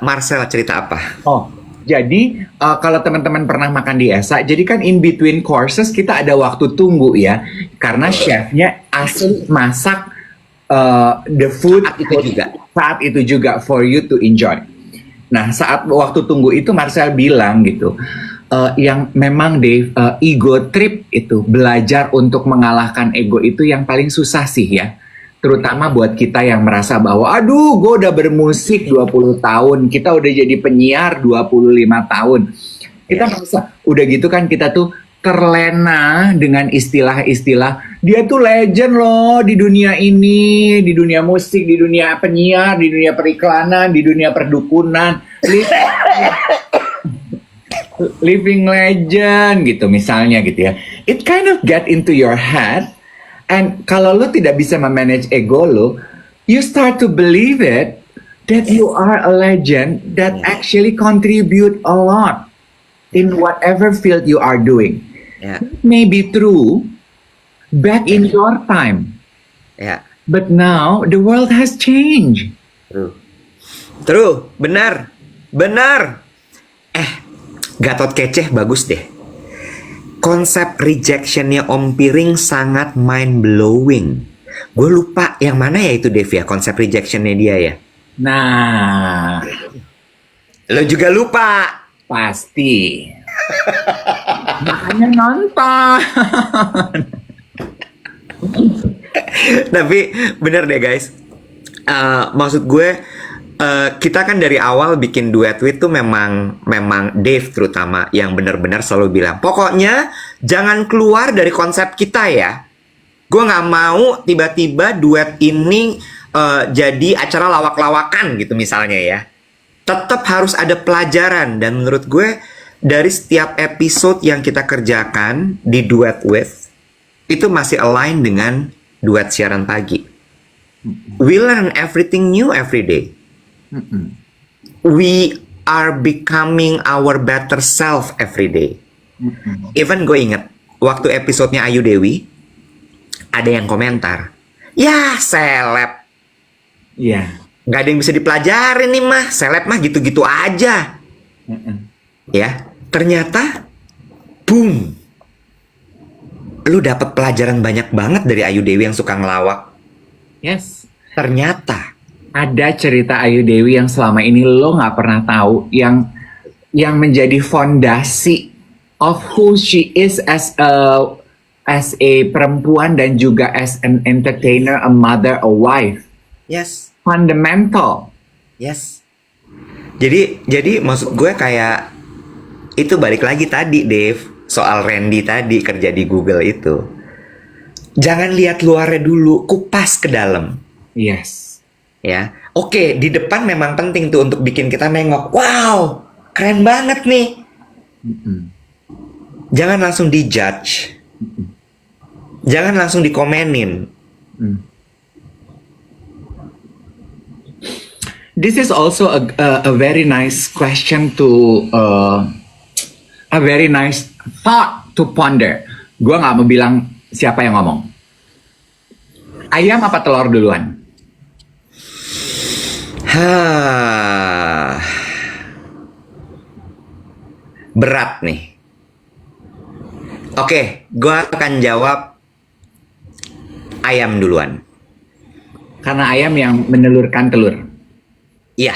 S2: Marcel cerita apa?
S1: Oh, jadi kalau teman-teman pernah makan di Esa, jadi kan in between courses kita ada waktu tunggu ya, karena chefnya asli masak the food
S2: Saat itu juga.
S1: saat itu juga for you to enjoy. Nah, saat waktu tunggu itu Marcel bilang gitu, yang memang Dave, ego trip itu, belajar untuk mengalahkan ego itu yang paling susah sih ya. Terutama buat kita yang merasa bahwa, aduh, gue udah bermusik 20 tahun, kita udah jadi penyiar 25 tahun. Kita merasa, udah gitu kan kita tuh terlena dengan istilah-istilah, dia tuh legend loh di dunia ini, di dunia musik, di dunia penyiar, di dunia periklanan, di dunia perdukunan, living legend gitu misalnya gitu ya. It kind of get into your head, and kalau lo tidak bisa memanage ego lo, you start to believe it that you are a legend that actually contribute a lot in whatever field you are doing.
S2: Ya,
S1: May be true back in your time,
S2: ya.
S1: but now the world has changed.
S2: True, benar. Benar. Gatot Keceh bagus deh. Konsep rejectionnya Om Piring sangat mind blowing. Gue lupa yang mana ya itu Dev ya, konsep rejectionnya dia ya.
S1: Nah,
S2: Lo juga lupa.
S1: pasti. Makanya nonton.
S2: Tapi bener deh guys. Maksud gue kita kan dari awal bikin duet with tuh memang Dave terutama yang benar-benar selalu bilang, pokoknya jangan keluar dari konsep kita ya. Gue nggak mau tiba-tiba duet ini jadi acara lawak-lawakan gitu misalnya ya. Tetap harus ada pelajaran, dan menurut gue dari setiap episode yang kita kerjakan di duet with itu masih align dengan duet siaran pagi. We learn everything new every day. We are becoming our better self every day. Even gue inget waktu episodenya Ayu Dewi, ada yang komentar, ya seleb,
S1: Iya.
S2: nggak ada yang bisa dipelajarin nih mah, seleb mah gitu-gitu aja. Ya, ternyata boom, lu dapat pelajaran banyak banget dari Ayu Dewi yang suka ngelawak.
S1: Yes.
S2: Ternyata
S1: Ada cerita Ayu Dewi yang selama ini lo nggak pernah tahu, yang menjadi fondasi of who she is as a perempuan dan juga as an entertainer, a mother, a wife.
S2: yes,
S1: Fundamental.
S2: yes. Jadi maksud gue kayak itu balik lagi tadi Dave, soal Randy tadi kerja di Google itu. Jangan lihat luarnya dulu, kupas ke dalam.
S1: Yes.
S2: Ya, oke, di depan memang penting tuh untuk bikin kita nengok. Wow, keren banget nih. Jangan langsung dijudge. Jangan langsung dikomenin.
S1: This is also a very nice question to a very nice thought to ponder. Gua nggak mau bilang siapa yang ngomong. Ayam apa telur duluan?
S2: Berat nih. Oke, gue akan jawab ayam duluan.
S1: Karena ayam yang menelurkan telur.
S2: Iya,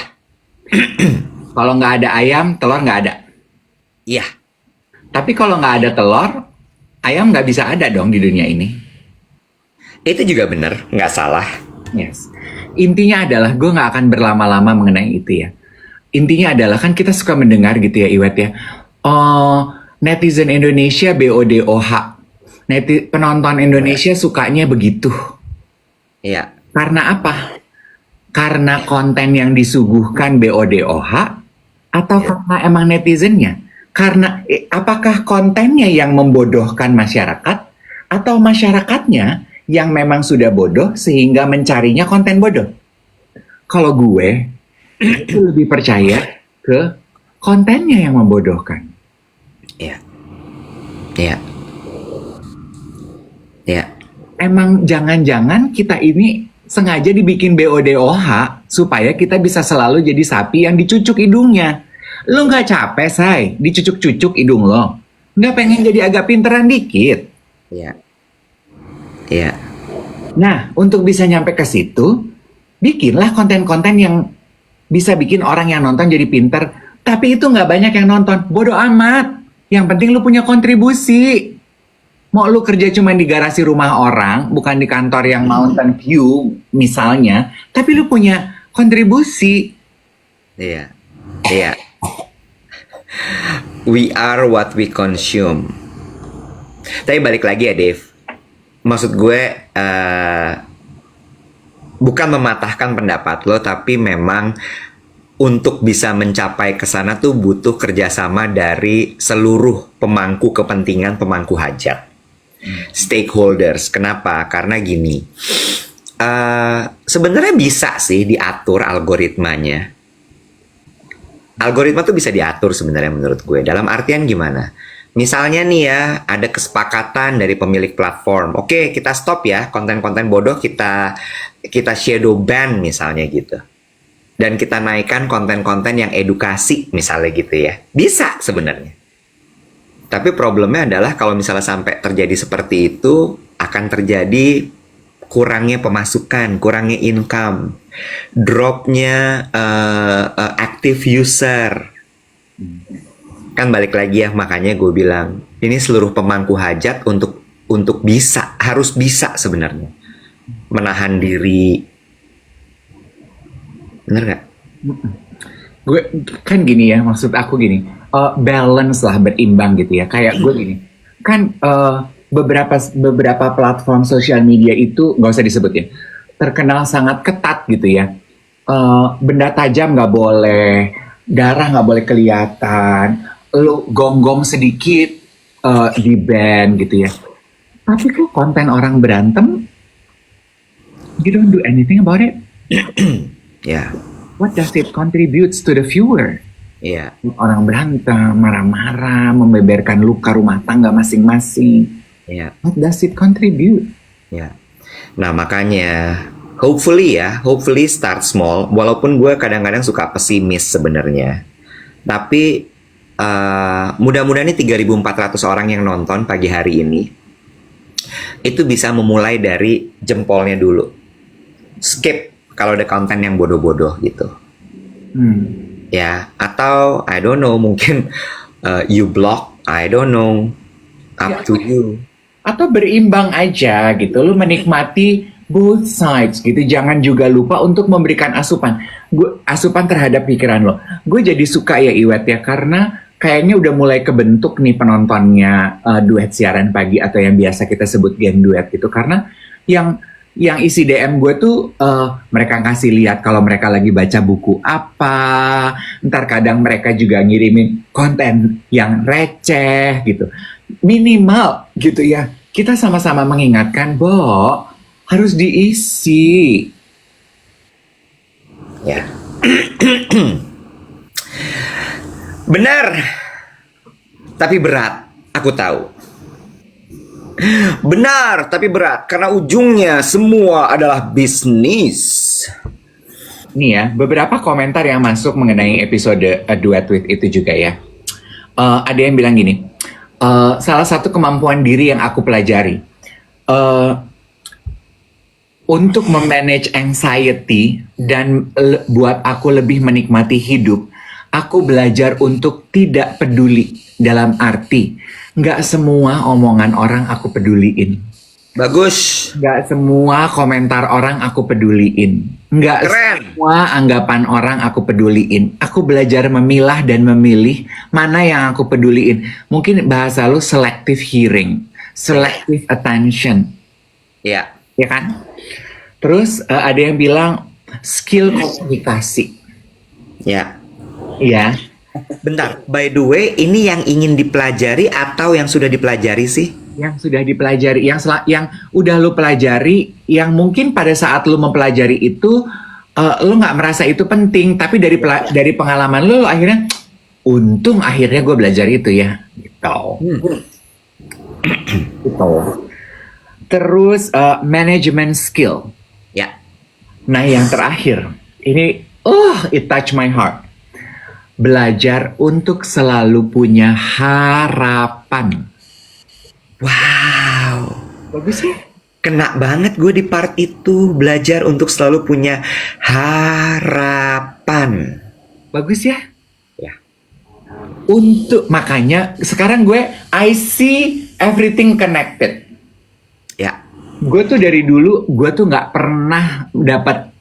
S1: Kalau nggak ada ayam, telur nggak ada.
S2: iya.
S1: Tapi kalau nggak ada telur, ayam nggak bisa ada dong di dunia ini.
S2: Itu juga bener, nggak salah.
S1: Yes. Intinya adalah, gue nggak akan berlama-lama mengenai itu ya. Intinya adalah, kan kita suka mendengar gitu ya Iwet ya. Oh, netizen Indonesia BODOH. Penonton Indonesia sukanya begitu.
S2: Iya.
S1: Karena apa? Karena konten yang disuguhkan BODOH atau karena emang netizennya? Karena apakah kontennya yang membodohkan masyarakat atau masyarakatnya yang memang sudah bodoh sehingga mencarinya konten bodoh? Kalau gue itu lebih percaya ke kontennya yang membodohkan.
S2: Iya. Iya. Iya.
S1: Emang jangan-jangan kita ini sengaja dibikin BODOH supaya kita bisa selalu jadi sapi yang dicucuk hidungnya. Lo nggak capek, say, dicucuk-cucuk hidung lo? Nggak pengen jadi agak pinteran dikit?
S2: Iya. Iya.
S1: Nah, untuk bisa nyampe ke situ, bikinlah konten-konten yang bisa bikin orang yang nonton jadi pinter. Tapi itu nggak banyak yang nonton. Bodoh amat. Yang penting lu punya kontribusi. Mau lu kerja cuma di garasi rumah orang, bukan di kantor yang Mountain View misalnya, tapi lu punya kontribusi.
S2: Iya. Iya. We are what we consume. Tapi balik lagi ya, Dave. Maksud gue bukan mematahkan pendapat lo, tapi memang untuk bisa mencapai ke sana tuh butuh kerjasama dari seluruh pemangku kepentingan, pemangku hajat, stakeholders. Kenapa? Karena gini, sebenarnya bisa sih diatur algoritmanya. Algoritma tuh bisa diatur sebenarnya menurut gue. Dalam artian gimana? Misalnya nih ya, ada kesepakatan dari pemilik platform. Oke, kita stop ya konten-konten bodoh, kita shadow ban misalnya gitu. Dan kita naikkan konten-konten yang edukasi misalnya gitu ya. Bisa sebenarnya. Tapi problemnya adalah kalau misalnya sampai terjadi seperti itu, akan terjadi kurangnya pemasukan, kurangnya income, dropnya active user. Kan balik lagi ya, makanya gue bilang ini seluruh pemangku hajat untuk bisa, harus bisa sebenarnya menahan diri. Bener gak?
S1: Gue kan gini ya, maksud aku gini, balance lah, berimbang gitu ya. Kayak gue gini, kan beberapa platform sosial media itu nggak usah disebutin, terkenal sangat ketat gitu ya. Benda tajam nggak boleh, darah nggak boleh kelihatan, lu gonggong sedikit di ban gitu ya. Tapi kok konten orang berantem, you don't do anything about it.
S2: Ya.
S1: What does it contributes to the viewer?
S2: Iya.
S1: Orang berantem, marah-marah, membeberkan luka rumah tangga masing-masing.
S2: Iya.
S1: What does it contribute?
S2: Ya. Nah makanya hopefully start small. Walaupun gue kadang-kadang suka pesimis sebenarnya. Tapi mudah-mudahan ini 3.400 orang yang nonton pagi hari ini itu bisa memulai dari jempolnya dulu. Skip kalau ada konten yang bodoh-bodoh gitu. Ya, atau I don't know, mungkin you block, I don't know, up to you.
S1: Atau berimbang aja gitu, lu menikmati both sides gitu. Jangan juga lupa untuk memberikan asupan terhadap pikiran lo. Gue jadi suka ya Iwet ya, karena kayaknya udah mulai kebentuk nih penontonnya duet siaran pagi atau yang biasa kita sebut geng duet gitu. Karena yang isi DM gue tuh mereka ngasih lihat kalau mereka lagi baca buku apa, ntar kadang mereka juga ngirimin konten yang receh gitu, minimal gitu ya, kita sama-sama mengingatkan bahwa harus diisi
S2: ya. Benar, tapi berat, aku tahu. Benar, tapi berat. Karena ujungnya semua adalah bisnis.
S1: Nih ya, beberapa komentar yang masuk mengenai episode Duet With itu juga ya. Ada yang bilang gini, salah satu kemampuan diri yang aku pelajari untuk memanage anxiety dan buat aku lebih menikmati hidup, aku belajar untuk tidak peduli. Dalam arti, nggak semua omongan orang aku peduliin.
S2: Bagus.
S1: Nggak semua komentar orang aku peduliin. Nggak
S2: Keren.
S1: semua anggapan orang aku peduliin. Aku belajar memilah dan memilih mana yang aku peduliin. Mungkin bahasa lu selective hearing, selective attention,
S2: Ya,
S1: ya kan? Terus ada yang bilang skill komunikasi,
S2: ya.
S1: ya.
S2: Bentar, by the way, ini yang ingin dipelajari atau yang sudah dipelajari sih?
S1: Yang sudah dipelajari, yang udah lu pelajari, yang mungkin pada saat lu mempelajari itu lu nggak merasa itu penting, tapi dari pengalaman lu akhirnya untung akhirnya gue belajar itu ya, gitu. Gitu. Terus management skill.
S2: Ya.
S1: Nah yang terakhir ini, it touch my heart. Belajar untuk selalu punya harapan.
S2: Wow.
S1: Bagus ya?
S2: Kena banget gue di part itu. Belajar untuk selalu punya harapan.
S1: Bagus ya?
S2: Ya.
S1: Makanya sekarang I see everything connected.
S2: Ya.
S1: Gue tuh dari dulu, gue tuh nggak pernah dapat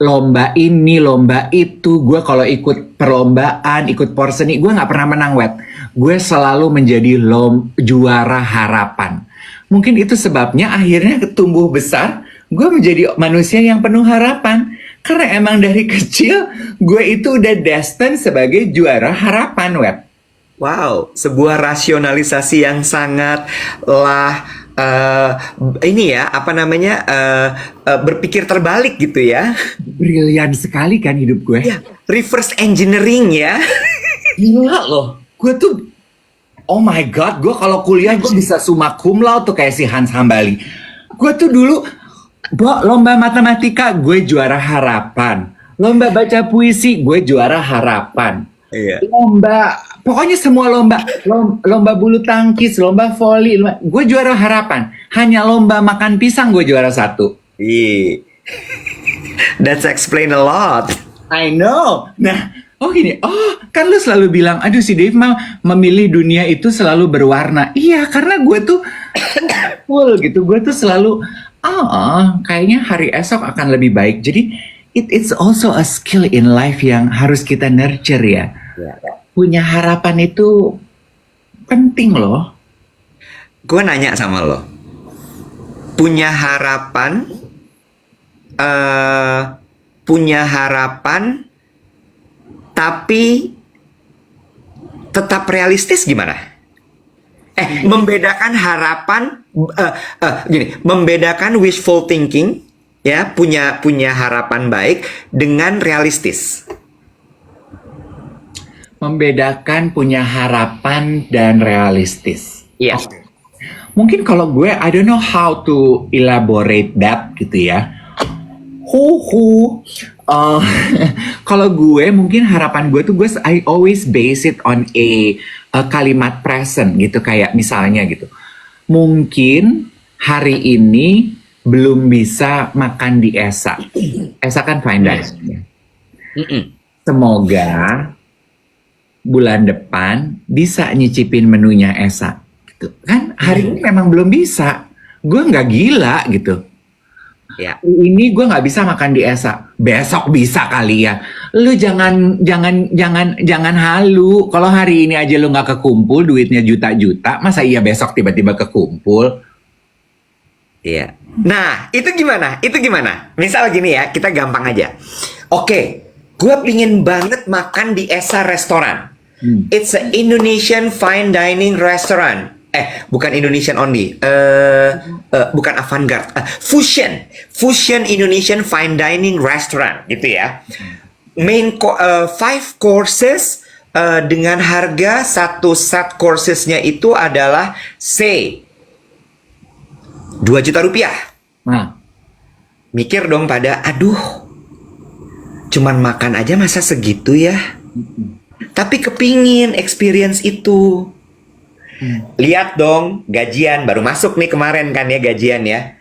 S1: lomba ini, lomba itu. Gue kalau ikut perlombaan, ikut porseni, gue nggak pernah menang, Wet. Gue selalu menjadi juara harapan. Mungkin itu sebabnya akhirnya tumbuh besar, gue menjadi manusia yang penuh harapan. Karena emang dari kecil, gue itu udah destined sebagai juara harapan, Wet.
S2: Wow, sebuah rasionalisasi yang sangatlah ini ya, apa namanya, berpikir terbalik gitu ya.
S1: Brilian sekali kan hidup gue.
S2: Ya, reverse engineering ya.
S1: Gila loh. Gue tuh, oh my God, gue kalau kuliah gue bisa summa cum laude tuh kayak si Hans Hambali. Gue tuh dulu, lomba matematika gue juara harapan. Lomba baca puisi gue juara harapan.
S2: Iya.
S1: Pokoknya semua lomba bulu tangkis, lomba voli, gue juara harapan. Hanya lomba makan pisang gue juara 1.
S2: Iya. That's explain a lot.
S1: I know. Nah, gini, kan lu selalu bilang, aduh si Dave mah memilih dunia itu selalu berwarna. Iya, karena gue tuh full gitu. Gue tuh selalu, kayaknya hari esok akan lebih baik. Jadi, it's also a skill in life yang harus kita nurture ya. Punya harapan itu penting loh.
S2: Gue nanya sama lo, punya harapan, tapi tetap realistis gimana? Membedakan harapan, membedakan wishful thinking, ya, punya harapan baik dengan realistis.
S1: Membedakan punya harapan dan realistis.
S2: Iya.
S1: Mungkin kalau gue, I don't know how to elaborate that gitu ya. Kalau gue, mungkin harapan gue tuh, I always base it on a kalimat present gitu. Kayak misalnya gitu. Mungkin hari ini belum bisa makan di Esa. Esa kan fine dining. Semoga bulan depan bisa nyicipin menunya Esa. Gitu. Kan hari ini memang belum bisa. Gue nggak gila gitu.
S2: Ya.
S1: Ini gue nggak bisa makan di Esa. Besok bisa kali ya. Lu jangan halu. Kalau hari ini aja lu nggak kekumpul duitnya juta-juta, masa iya besok tiba-tiba kekumpul?
S2: Iya. Nah, itu gimana? Misal gini ya, kita gampang aja. Oke, gue pingin banget makan di Esa restoran. It's a Indonesian fine dining restaurant. Bukan Indonesian only. Bukan avant-garde. Fusion Indonesian fine dining restaurant, gitu ya. Main 5 courses dengan harga satu set coursesnya itu adalah say 2 juta rupiah.
S1: Nah,
S2: Mikir dong pada, aduh, cuman makan aja masa segitu ya? Tapi kepingin experience itu. Lihat dong, gajian baru masuk nih kemarin kan ya, gajian ya.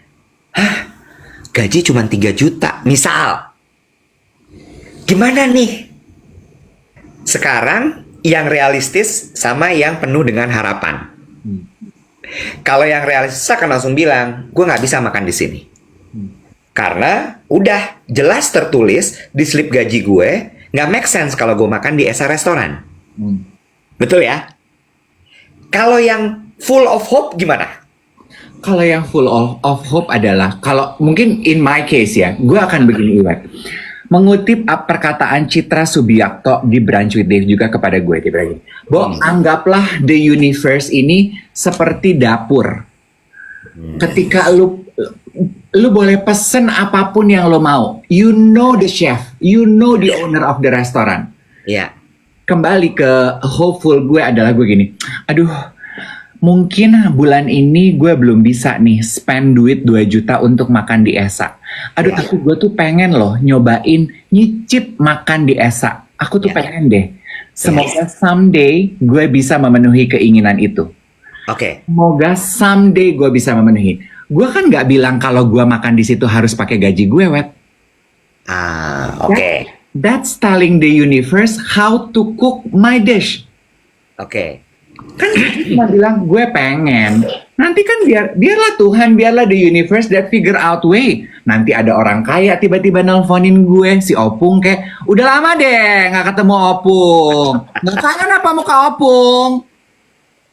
S2: Hah? Gaji cuma 3 juta, misal. Gimana nih? Sekarang yang realistis sama yang penuh dengan harapan. Kalau yang realistis akan langsung bilang, gue nggak bisa makan di sini. Karena udah jelas tertulis di slip gaji gue, nggak make sense kalau gue makan di Esa restoran. Betul ya? Kalau yang full of hope gimana?
S1: Kalau yang full of hope adalah, kalau mungkin in my case ya, gue akan begini Iwan. Mengutip perkataan Citra Subiakto di Brunch with Dave juga kepada gue, dia bilang gini, Bo, anggaplah the universe ini seperti dapur. Ketika lu boleh pesen apapun yang lo mau. You know the chef, you know the owner of the restaurant.
S2: Iya.
S1: Kembali ke hopeful gue adalah gue gini, aduh mungkin bulan ini gue belum bisa nih spend duit 2 juta untuk makan di Esa. Aduh tapi gue tuh pengen loh nyobain nyicip makan di Esa. Aku tuh pengen deh. Semoga someday gue bisa memenuhi keinginan itu.
S2: Oke.
S1: Semoga someday gue bisa memenuhi. Gue kan nggak bilang kalau gue makan di situ harus pakai gaji gue, Wet.
S2: Oke.
S1: That's telling the universe how to cook my dish.
S2: Oke.
S1: Kan cuma bilang gue pengen. Nanti kan biarlah Tuhan, biarlah the universe that figure out way. Nanti ada orang kaya tiba-tiba nelponin gue, si Opung kayak, udah lama deh nggak ketemu Opung. Nggak kangen apa muka Opung?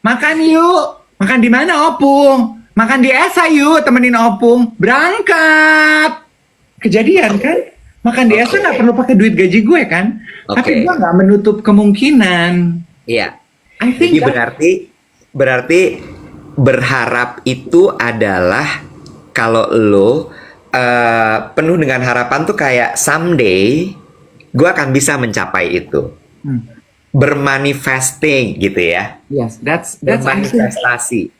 S1: Makan yuk. Makan di mana Opung? Makan di Esa yuk, temenin Opung. Berangkat. Kejadian kan? Makan di Esa nggak perlu pakai duit gaji gue kan? Tapi gue nggak menutup kemungkinan.
S2: Iya.
S1: I think
S2: Jadi berarti berharap itu adalah kalau lo penuh dengan harapan tuh kayak someday gue akan bisa mencapai itu. Bermanifesting gitu ya.
S1: Yes, that's
S2: Bermanifestasi.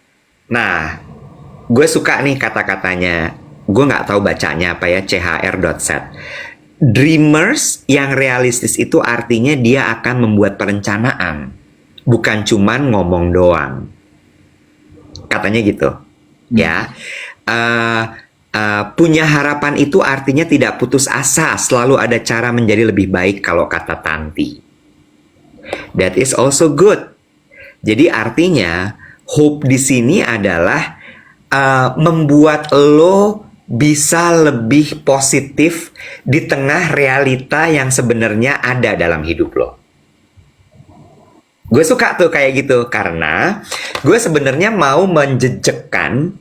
S2: Nah, gue suka nih kata-katanya. Gue nggak tahu bacanya apa ya, chr.set. Dreamers yang realistis itu artinya dia akan membuat perencanaan, bukan cuman ngomong doang. Katanya gitu, ya. Punya harapan itu artinya tidak putus asa, selalu ada cara menjadi lebih baik kalau kata Tanti. That is also good. Jadi artinya hope di sini adalah membuat lo bisa lebih positif di tengah realita yang sebenarnya ada dalam hidup lo. Gue suka tuh kayak gitu karena gue sebenarnya mau menjejekkan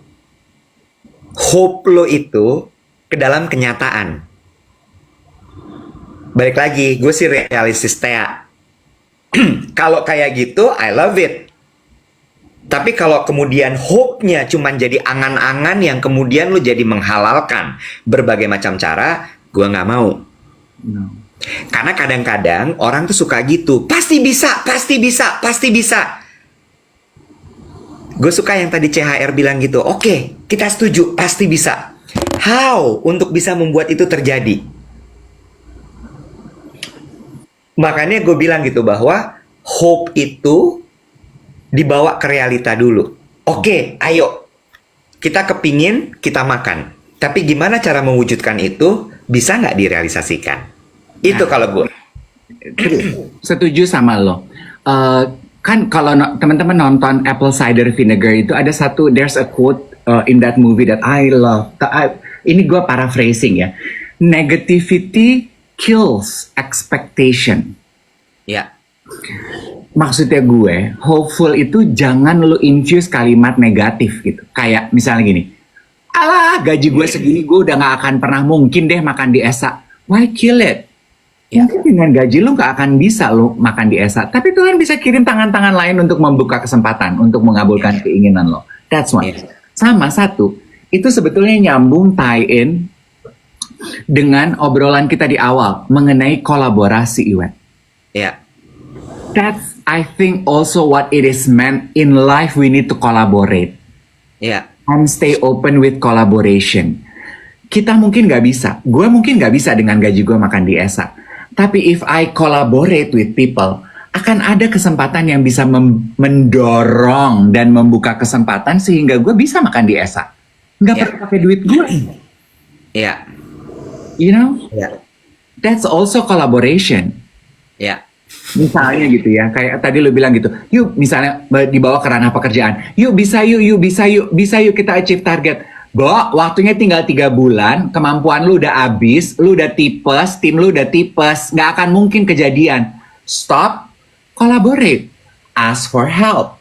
S2: hope lo itu ke dalam kenyataan. Balik lagi, gue sih realistis Tea. Kalau kayak gitu, I love it. Tapi kalau kemudian hope-nya cuma jadi angan-angan yang kemudian lo jadi menghalalkan berbagai macam cara, gue nggak mau.
S1: No.
S2: Karena kadang-kadang orang tuh suka gitu, pasti bisa, pasti bisa, pasti bisa. Gue suka yang tadi CHR bilang gitu, oke, kita setuju, pasti bisa. How untuk bisa membuat itu terjadi? Makanya gue bilang gitu bahwa hope itu dibawa ke realita dulu. Oke, ayo. Kita kepingin, kita makan. Tapi gimana cara mewujudkan itu? Bisa nggak direalisasikan? Itu kalau gue.
S1: Setuju sama lo. Kan kalau teman-teman nonton Apple Cider Vinegar itu ada satu, there's a quote in that movie that I love. Ini gue paraphrasing ya. Negativity kills expectation.
S2: Ya.
S1: Maksudnya gue, hopeful itu jangan lo infuse kalimat negatif gitu. Kayak misalnya gini, alah gaji gue segini gue udah gak akan pernah mungkin deh makan di Esa. Why kill it? Mungkin dengan gaji lo gak akan bisa lo makan di Esa. Tapi Tuhan bisa kirim tangan-tangan lain untuk membuka kesempatan, untuk mengabulkan keinginan lo. That's one. Sama satu, itu sebetulnya nyambung tie-in dengan obrolan kita di awal mengenai kolaborasi, Iwan.
S2: Ya.
S1: That's, I think, also what it is meant in life. We need to collaborate.
S2: Ya.
S1: And stay open with collaboration. Kita mungkin gak bisa. Gue mungkin gak bisa dengan gaji gue makan di Esa. Tapi if I collaborate with people, akan ada kesempatan yang bisa mendorong dan membuka kesempatan sehingga gue bisa makan di Esa. Gak perlu pakai duit gue.
S2: Ya.
S1: You know?
S2: Ya.
S1: That's also collaboration.
S2: Ya.
S1: Misalnya gitu ya, kayak tadi lu bilang gitu, yuk misalnya dibawa ke ranah pekerjaan, yuk bisa yuk bisa yuk kita achieve target. Bo, waktunya tinggal 3 bulan, kemampuan lu udah habis, lu udah tipes, tim lu udah tipes, nggak akan mungkin kejadian. Stop, collaborate, ask for help,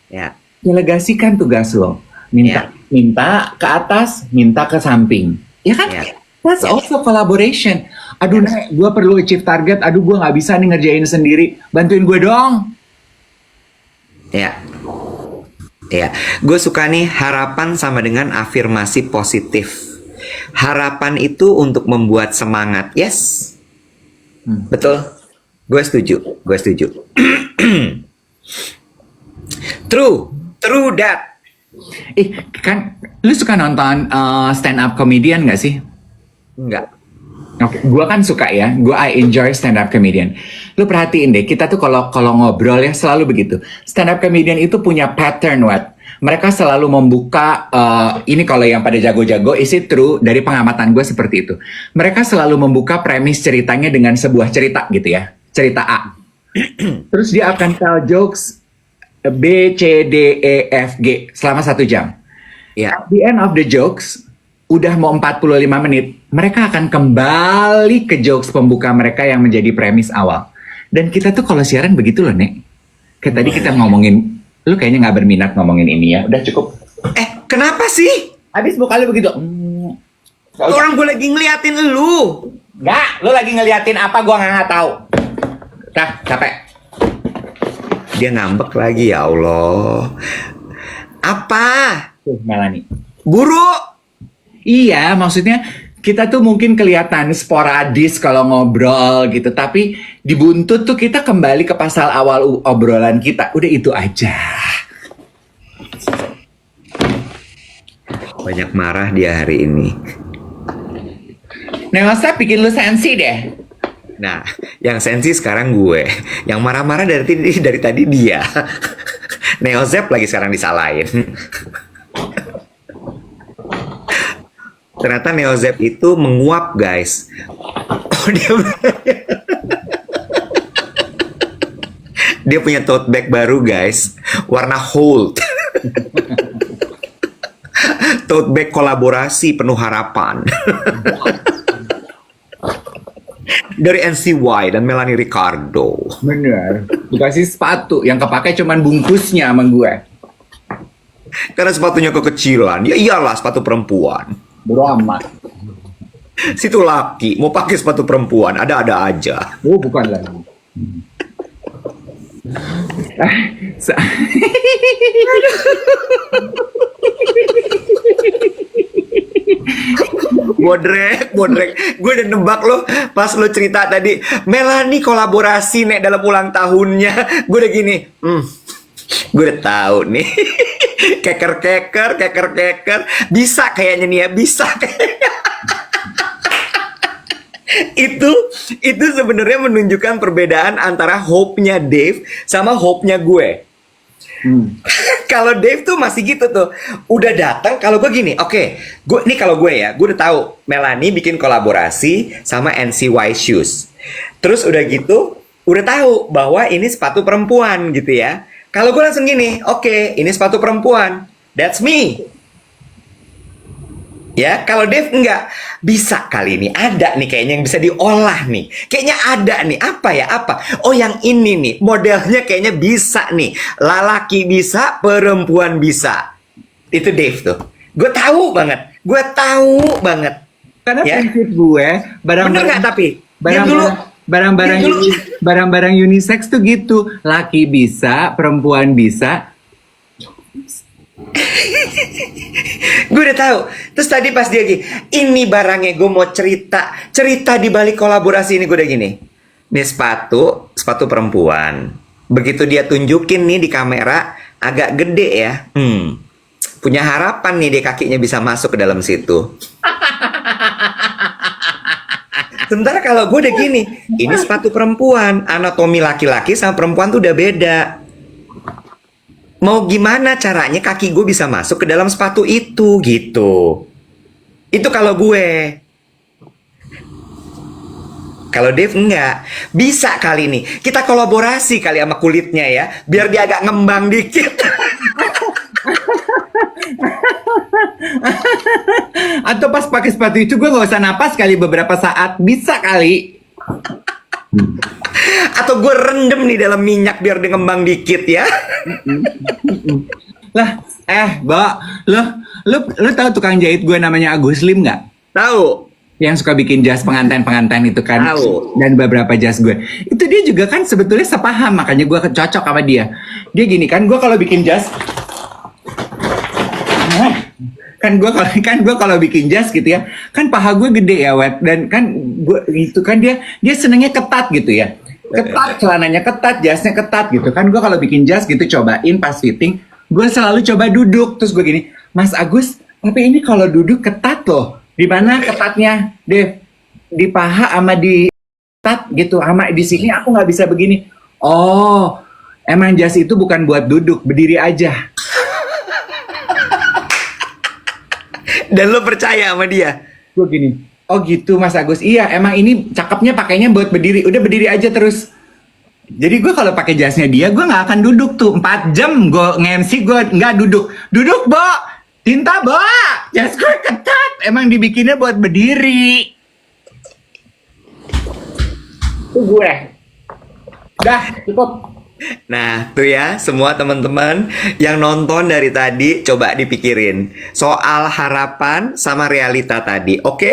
S2: Ya,
S1: delegasikan tugas lo, minta ke atas, minta ke samping, ya kan?
S2: ya,
S1: That's
S2: ya.
S1: also collaboration. Aduh, Nek, gue perlu achieve target. Aduh, gue nggak bisa nih ngerjain sendiri. Bantuin gue dong.
S2: Ya. Ya, gue suka nih harapan sama dengan afirmasi positif. Harapan itu untuk membuat semangat. Yes, betul. Gue setuju. Gue setuju. True that.
S1: Kan, lu suka nonton stand up comedian nggak sih?
S2: Enggak.
S1: Oke, gue kan suka ya. I enjoy stand up comedian. Lu perhatiin deh, kita tuh kalau ngobrol ya selalu begitu. Stand up comedian itu punya pattern, what? Mereka selalu membuka, ini kalau yang pada jago-jago, is it true? Dari pengamatan gue seperti itu. Mereka selalu membuka premis ceritanya dengan sebuah cerita gitu ya. Cerita A. Terus dia akan tell jokes B, C, D, E, F, G selama 1 jam.
S2: Ya.
S1: At the end of the jokes, udah mau 45 menit, mereka akan kembali ke jokes pembuka mereka yang menjadi premis awal. Dan kita tuh kalau siaran begitu loh, Nek. Kayak tadi kita ngomongin, lu kayaknya nggak berminat ngomongin ini ya. Udah cukup.
S2: Kenapa sih?
S1: Habis muka lu begitu.
S2: Orang gue lagi ngeliatin lu.
S1: Nggak, lu lagi ngeliatin apa gua nggak tahu. Dah, capek.
S2: Dia ngambek lagi, ya Allah. Apa?
S1: Tuh, Melanie.
S2: Guru?
S1: Iya, maksudnya kita tuh mungkin kelihatan sporadis kalau ngobrol gitu, tapi di buntut tuh kita kembali ke pasal awal obrolan kita. Udah itu aja.
S2: Banyak marah dia hari ini.
S1: Neosa bikin lu sensi deh.
S2: Nah, yang sensi sekarang gue. Yang marah-marah dari tadi dia. Neozep lagi sekarang disalahin. Ternyata Neozep itu menguap, guys. Oh, dia punya tote bag baru, guys. Warna Holt. Tote bag kolaborasi penuh harapan. Dari NCY dan Melanie Ricardo.
S1: Bener. Dikasih sepatu yang kepake cuman bungkusnya sama gue.
S2: Karena sepatunya kekecilan. Ya iyalah, sepatu perempuan.
S1: Bodo amat.
S2: Situ laki, mau pakai sepatu perempuan, ada-ada aja.
S1: Oh, bukan lagi.
S2: Bodrek. Gue udah nebak lo pas lo cerita tadi. Melanie kolaborasi nek dalam ulang tahunnya. Gue udah gini. Gue udah tahu nih. Keker. Bisa kayaknya nih ya, bisa kayaknya. itu sebenarnya menunjukkan perbedaan antara hope-nya Dave sama hope-nya gue. Kalau Dave tuh masih gitu tuh, udah datang. Kalau gue gini, oke, gue kalau gue ya, gue udah tahu Melanie bikin kolaborasi sama NCY Shoes. Terus udah gitu, udah tahu bahwa ini sepatu perempuan gitu ya. Kalau gue langsung gini, oke, ini sepatu perempuan, that's me. Ya, kalau Dave enggak, bisa kali ini ada nih kayaknya yang bisa diolah nih. Kayaknya ada nih, apa? Oh, yang ini nih, modelnya kayaknya bisa nih. Lelaki bisa, perempuan bisa. Itu Dave tuh. Gue tahu banget.
S1: Karena
S2: Ya.
S1: prinsip gue,
S2: Bener nggak tapi? Diam dulu.
S1: barang-barang unisex tuh gitu. Laki bisa, perempuan bisa.
S2: Gue udah tahu. Terus tadi pas dia gini, ini barangnya gue mau cerita di balik kolaborasi ini. Gue udah gini, ini sepatu perempuan. Begitu dia tunjukin nih di kamera, agak gede ya. Punya harapan nih dia kakinya bisa masuk ke dalam situ. Sementara kalau gue udah gini, ini sepatu perempuan, anatomi laki-laki sama perempuan tuh udah beda. Mau gimana caranya kaki gue bisa masuk ke dalam sepatu itu gitu. Itu kalau gue. Kalau Dave enggak. Bisa kali nih. Kita kolaborasi kali sama kulitnya ya. Biar dia agak ngembang dikit.
S1: Atau pas pakai sepatu itu gue gak usah napas kali beberapa saat. Bisa kali.
S2: Atau gue rendem nih dalam minyak biar dia ngembang dikit ya.
S1: Lah, Mbak, lu tahu tukang jahit gue namanya Agus Lim nggak?
S2: Tahu?
S1: Yang suka bikin jas pengantin-pengantin itu kan.
S2: Tahu.
S1: Dan beberapa jas gue. Itu dia juga kan sebetulnya sepaham, makanya gue cocok sama dia. Dia gini kan, gue kalau bikin jas kan gue kalau bikin jas gitu ya, kan paha gue gede ya, Wet, dan kan gue itu kan dia senengnya ketat gitu ya, ketat, celananya ketat, jasnya ketat gitu kan. Gue kalau bikin jas gitu cobain pas fitting, gue selalu coba duduk, terus gue gini, Mas Agus, tapi ini kalau duduk ketat loh. Di mana ketatnya, Dev? Di paha sama di ketat gitu, sama di sini aku nggak bisa begini. Oh, emang jas itu bukan buat duduk, berdiri aja.
S2: Dan lo percaya sama dia?
S1: Gue gini, oh gitu Mas Agus, iya emang ini cakepnya pakainya buat berdiri, udah berdiri aja terus. Jadi gue kalau pakai jasnya dia, gue nggak akan duduk tuh 4 jam gue nge-MC, gue nggak duduk, Bo, tinta Bo, jas gue ketat, emang dibikinnya buat berdiri. Itu gue, udah cukup.
S2: Nah, tuh ya, semua teman-teman yang nonton dari tadi, coba dipikirin soal harapan sama realita tadi, oke?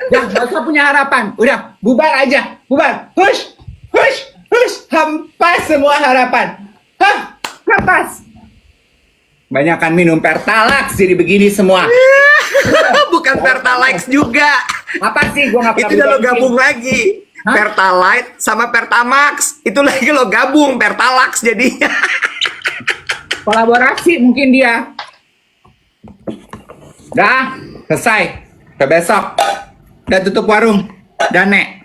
S1: Ya, gak usah punya harapan, udah bubar aja, bubar, hush, hempas semua harapan, hempas. Banyakan minum Pertalax jadi begini semua.
S2: Bukan Pertalite juga.
S1: Apa sih, gue gak pernah.
S2: Itu udah lo gabung lagi.
S1: Hah?
S2: Pertalite sama Pertamax. Itu lagi lo gabung Pertalax jadinya.
S1: Kolaborasi mungkin dia. Dah, selesai. Ke besok. Udah tutup warung. Dah, Nek.